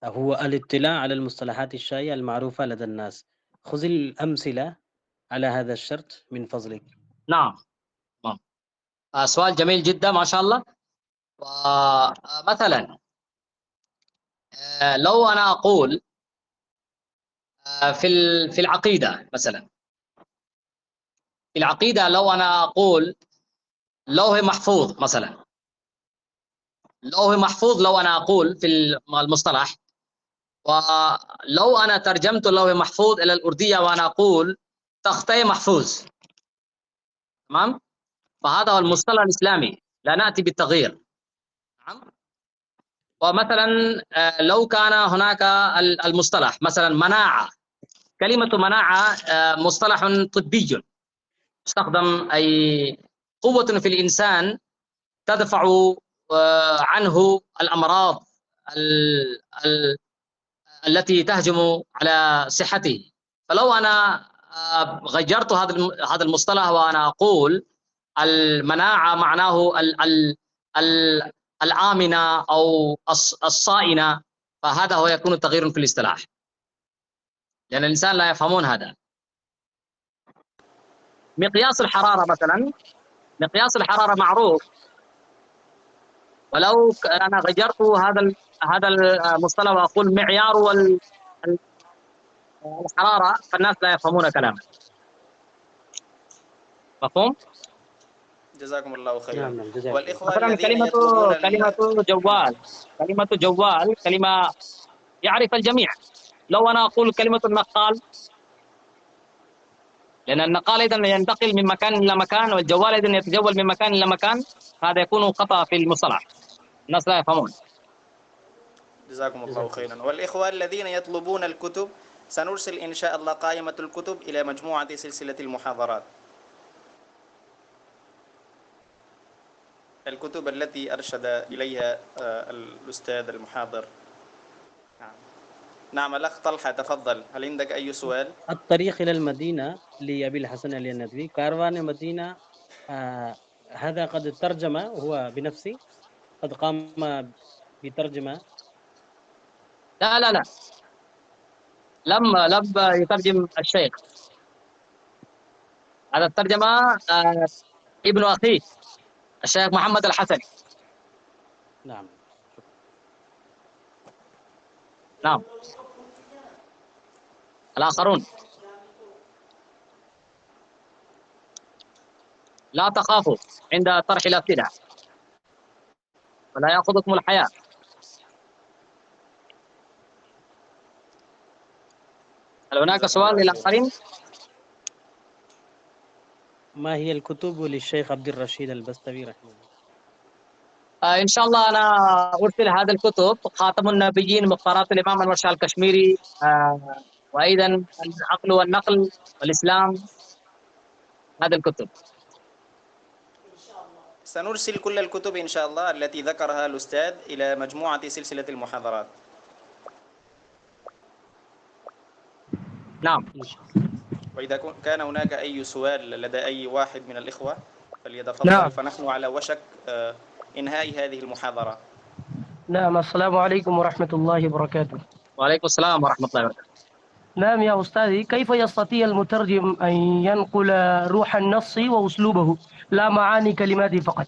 هو الاطلاع على المصطلحات الشائعة المعروفة لدى الناس. خذ الأمثلة على هذا الشرط من فضلك. نعم. سؤال جميل جدا ما شاء الله. مثلا لو أنا أقول في العقيدة مثلا، في العقيدة لو أنا أقول لوح محفوظ مثلا، لوح محفوظ لو أنا أقول في المصطلح، ولو أنا ترجمت لوح محفوظ إلى الأردية وأنا أقول تخطي محفوظ، تمام؟ فهذا هو المصطلح الإسلامي، لا نأتي بالتغيير. نعم. ومثلا لو كان هناك المصطلح مثلا مناعة، كلمة مناعة مصطلح طبي يستخدم، أي قوة في الإنسان تدفع عنه الأمراض التي تهجم على صحته. فلو أنا غيرت هذا المصطلح وأنا أقول المناعة معناه الآمنة أو الصائنة، فهذا هو يكون تغيير في الاصطلاح، لأن الإنسان لا يفهمون هذا. مقياس الحرارة مثلا، مقياس الحرارة معروف، ولو أنا غيرت هذا المصطلح وأقول معيار الحرارة، فالناس لا يفهمون كلامه. مفهوم؟ جزاكم الله خيرا. نعم نعم جزاك الله. والإخوة مثلا الذين يطلبون كلمة جوال كلمة يعرف الجميع. لو أنا أقول كلمة النقال، لأن النقال أيضا ينتقل من مكان إلى مكان، والجوال أيضا يتجول من مكان إلى مكان، هذا يكون خطأ في المصطلح، الناس لا يفهمون. جزاكم الله خيرا. والإخوة الذين يطلبون الكتب، سنرسل إن شاء الله قائمة الكتب إلى مجموعة سلسلة المحاضرات، الكتب التي أرشد إليها الأستاذ المحاضر. نعم الأخ طلحة تفضل، هل عندك أي سؤال؟ الطريق إلى المدينة لأبي الحسن علي الندوي، كاروان مدينة، هذا قد ترجم هو بنفسه، قد قام بترجمة. لا لا لا، لم يترجم الشيخ، هذا الترجمة ابن أخيه الشيخ محمد الحسني. نعم. نعم. الآخرون لا تخافوا عند طرح الأسئلة ولا يأخذكم الحياة. هل هناك سؤال للآخرين؟ ما هي الكتب للشيخ عبد الرشيد البستوي رحمه الله؟ إن شاء الله أنا أرسل هذه الكتب، خاتم النبيين، مختارات الإمام أنور شاه الكشميري، وأيضا العقل والنقل والإسلام، هذه الكتب. سنرسل كل الكتب إن شاء الله التي ذكرها الأستاذ إلى مجموعة سلسلة المحاضرات. نعم. وإذا كان هناك أي سؤال لدى أي واحد من الإخوة فليتفضل. نعم. فنحن على وشك إنهاء هذه المحاضرة. نعم، السلام عليكم ورحمة الله وبركاته. وعليكم السلام ورحمة الله وبركاته. نعم يا أستاذي، كيف يستطيع المترجم أن ينقل روح النص وأسلوبه لا معاني كلماته فقط؟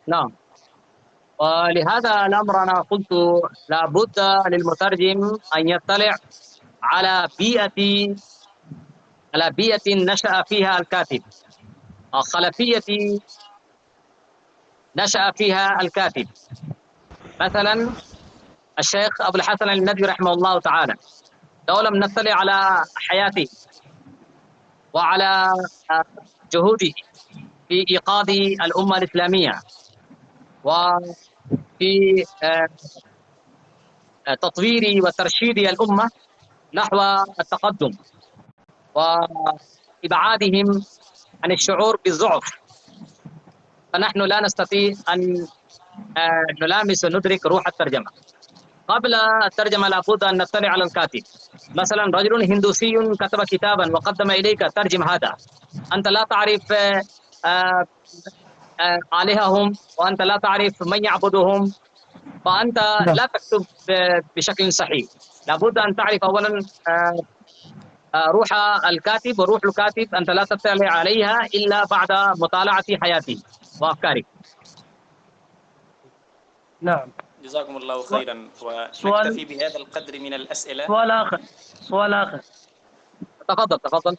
نعم، ولهذا الأمر أنا قلت لابد للمترجم أن يطلع على بيئة نشأ فيها الكاتب، خلفية نشأ فيها الكاتب. مثلا الشيخ أبو الحسن الندوي رحمه الله تعالى، لو لم نطلع على حياته وعلى جهوده في إيقاظ الأمة الإسلامية وفي تطوير وترشيد الأمة نحو التقدم وإبعادهم عن الشعور بالضعف، فنحن لا نستطيع أن نلامس وندرك روح الترجمة. قبل الترجمة لابد أن نطلع على الكاتب. مثلا رجل هندوسي كتب كتابا وقدم إليك ترجم هذا، أنت لا تعرف آلههم وأنت لا تعرف من يعبدهم، فأنت لا تكتب بشكل صحيح. لابد أن تعرف أولا روح الكاتب، وروح الكاتب أنت لا تطلع عليها إلا بعد مطالعة حياته وأفكاره. نعم. جزاكم الله خيرا، ونكتفي بهذا القدر من الأسئلة. سؤال آخر. تفضل. تفضل.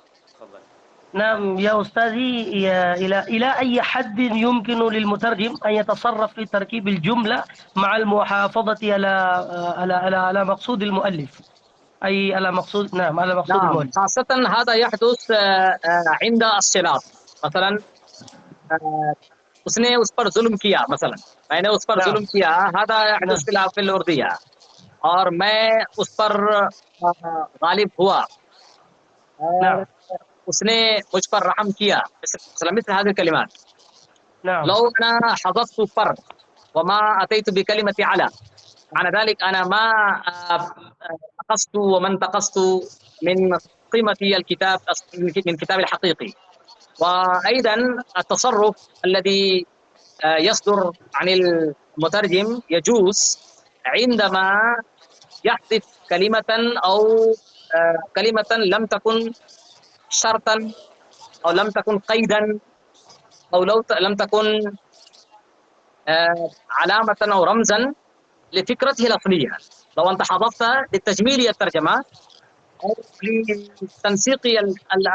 نعم يا أستاذي، إلى أي حد يمكن للمترجم أن يتصرف في تركيب الجملة مع المحافظة على مقصود المؤلف، أي على مقصود المؤلف؟ خاصة هذا يحدث عند الصلات. مثلا उसने उस पर जुल्म किया مثلا، मैंने उस पर نعم जुल्म किया, हादा यहदुस نعم फिल उर्दिया, और मैं उस पर गालिब हुआ और نعم उसने मुझ पर रहम किया. مثل هذه الكلمات. نعم لو أنا حذفت فر وما أتيت بكلمة على، معنى ذلك أنا ما نقصت وما انتقصت من قيمة الكتاب، من كتاب الحقيقي. وأيضا التصرف الذي يصدر عن المترجم يجوز عندما يحذف كلمة أو كلمة لم تكن شرطا أو لم تكن قيدا أو لم تكن علامة أو رمزا لفكرته الأصلية. لو أنت حذفت لتجميل الترجمة أو لتنسيق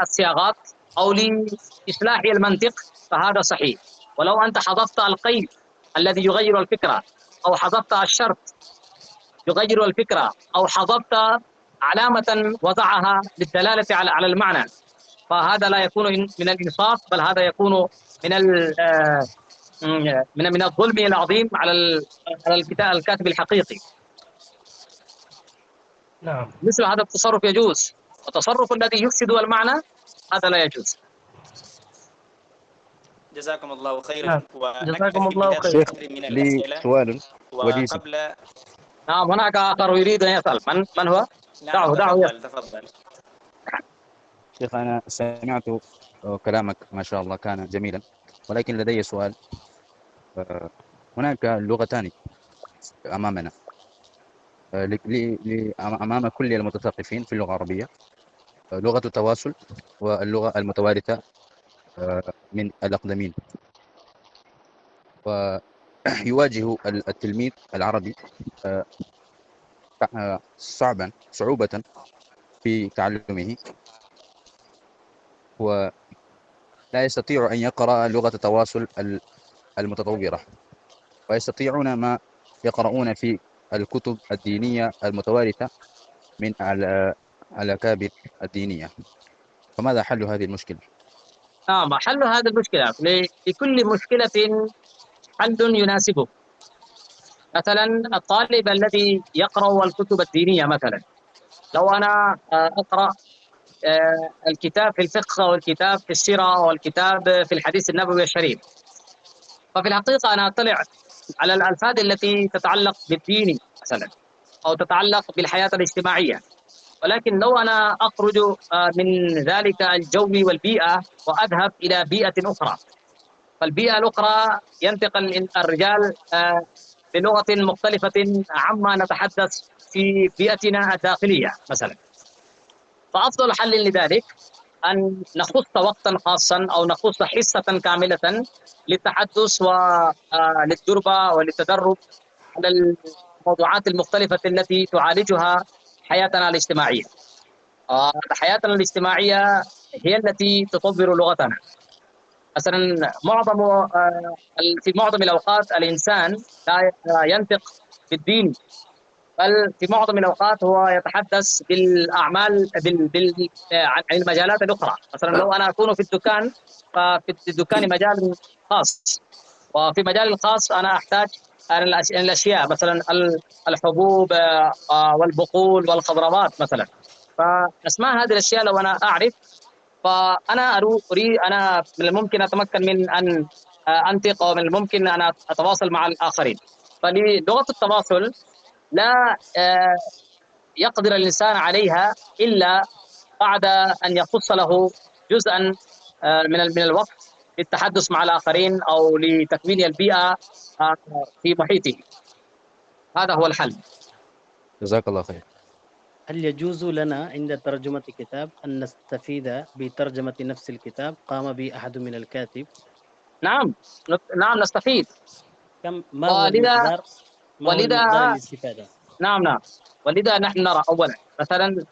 الصياغات أو لإصلاح المنطق فهذا صحيح. ولو أنت حذفت القيد الذي يغير الفكرة، أو حذفت الشرط يغير الفكرة، أو حذفت علامة وضعها للدلالة على المعنى، فهذا لا يكون من الإنصاف، بل هذا يكون من من الظلم العظيم على الكاتب الحقيقي. نعم مثل هذا التصرف يجوز، والتصرف الذي يفسد المعنى هذا لا يجوز. جزاكم الله خيرا. نعم جزاكم ونكتفي الله بهذا خير. شيخ القدر من لي الأسئلة. سؤال وجيز. وقبل نعم هناك آخر يريد أن يسأل. من هو؟ نعم دعه يسأل. تفضل. شيخ أنا سمعت كلامك ما شاء الله كان جميلا، ولكن لدي سؤال. هناك لغتان أمامنا أمام كل المتثقفين في اللغة العربية، لغة التواصل واللغة المتوارثة من الأقدمين. ويواجه التلميذ العربي صعوبة في تعلمه، ولا يستطيع أن يقرأ لغة التواصل المتطورة، ويستطيعون ما يقرؤون في الكتب الدينية المتوارثة من الأكابر الدينية. فماذا حل هذه المشكلة؟ نعم حل هذه المشكلة، لكل مشكلة حل يناسبه. مثلا الطالب الذي يقرأ الكتب الدينية، مثلا لو أنا أقرأ الكتاب في الفقه والكتاب في السيرة والكتاب في الحديث النبوي الشريف، ففي الحقيقة أنا أطلع على الألفاظ التي تتعلق بالدين مثلا أو تتعلق بالحياة الاجتماعية. ولكن لو أنا أخرج من ذلك الجو والبيئة وأذهب إلى بيئة أخرى، فالبيئة الأخرى ينتقل الرجال بلغة مختلفة عما نتحدث في بيئتنا الداخلية مثلا. فأفضل حل لذلك أن نخص وقتا خاصا أو نخص حصة كاملة للتحدث وللتربة وللتدرب على الموضوعات المختلفة التي تعالجها حياتنا الاجتماعية. حياتنا الاجتماعية هي التي تطور لغتنا. مثلا في معظم الأوقات الإنسان لا ينطق بالدين، بل في معظم الأوقات هو يتحدث بالأعمال عن المجالات الأخرى. مثلا لو أنا أكون في الدكان، ففي الدكان مجال خاص، وفي مجال الخاص أنا أحتاج الأشياء مثلا الحبوب والبقول والخضروات مثلا. فأسماء هذه الأشياء لو أنا أعرف، فأنا أريد، أنا من الممكن أتمكن من أن أنطق، أو من الممكن أن أتواصل مع الآخرين. فلغة التواصل لا يقدر الإنسان عليها إلا بعد أن يخص له جزءا من الوقت للتحدث مع الآخرين أو لتكوين البيئة في محيطه. هذا هو الحل. جزاك الله خير. هل يجوز لنا عند ترجمة كتاب أن نستفيد بترجمة نفس الكتاب قام به أحد من الكاتب؟ نعم نستفيد. ما هو المقدار الاستفادة؟ نعم ولذا نحن نرى أولا مثلا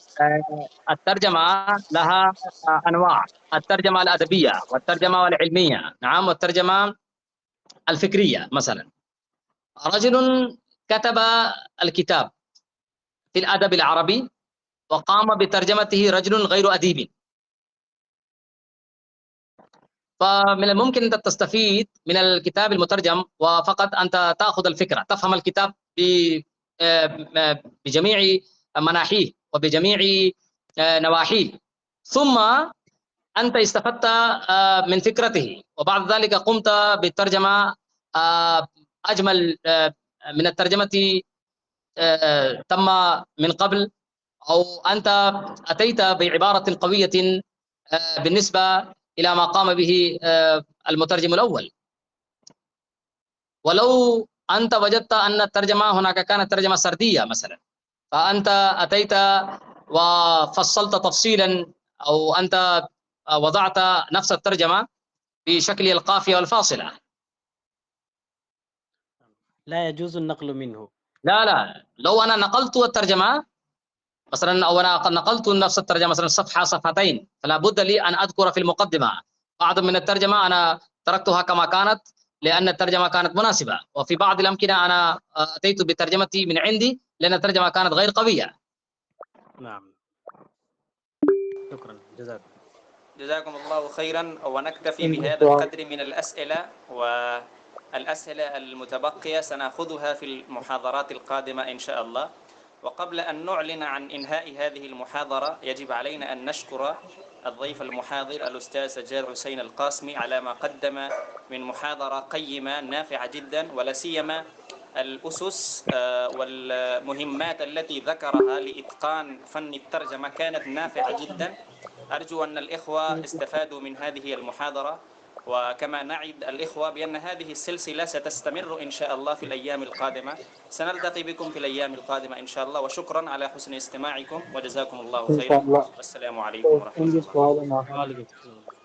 الترجمة لها أنواع: الترجمة الأدبية والترجمة العلمية، نعم، والترجمة الفكرية. مثلا رجل كتب الكتاب في الأدب العربي وقام بترجمته رجل غير أديب، فمن الممكن أنت تستفيد من الكتاب المترجم وفقط أنت تأخذ الفكرة، تفهم الكتاب بجميع مناحيه وبجميع نواحيه، ثم أنت استفدت من فكرته، وبعد ذلك قمت بالترجمة أجمل من الترجمة تم من قبل، أو أنت أتيت بعبارة قوية بالنسبة إلى ما قام به المترجم الأول. ولو أنت وجدت أن الترجمة هناك كانت ترجمة سردية مثلا، فأنت أتيت وفصلت تفصيلا، أو أنت وضعت نفس الترجمة بشكل القافية والفاصلة. لا يجوز النقل منه. لا، لو أنا نقلت الترجمة مثلا، أو أنا قد نقلت نفس الترجمة مثلا صفحة صفحتين، فلا بد لي أن أذكر في المقدمة بعض من الترجمة أنا تركتها كما كانت لأن الترجمة كانت مناسبة، وفي بعض الأمكنة أنا أتيت بترجمتي من عندي لأن الترجمة كانت غير قوية. نعم، شكرا، جزاكم الله خيرا، ونكتفي بهذا القدر من الأسئلة، والأسئلة المتبقية سنأخذها في المحاضرات القادمة إن شاء الله. وقبل أن نعلن عن إنهاء هذه المحاضرة يجب علينا أن نشكر الضيف المحاضر الأستاذ سجاد حسين القاسمي على ما قدم من محاضرة قيمة نافعة جدا، ولا سيما الأسس والمهمات التي ذكرها لإتقان فن الترجمة كانت نافعة جدا. أرجو أن الإخوة استفادوا من هذه المحاضرة، وكما نعد الإخوة بأن هذه السلسلة ستستمر إن شاء الله في الأيام القادمة. سنلتقي بكم في الأيام القادمة إن شاء الله، وشكرا على حسن استماعكم، وجزاكم الله خيرا، والسلام عليكم ورحمة الله. وعليكم السلام.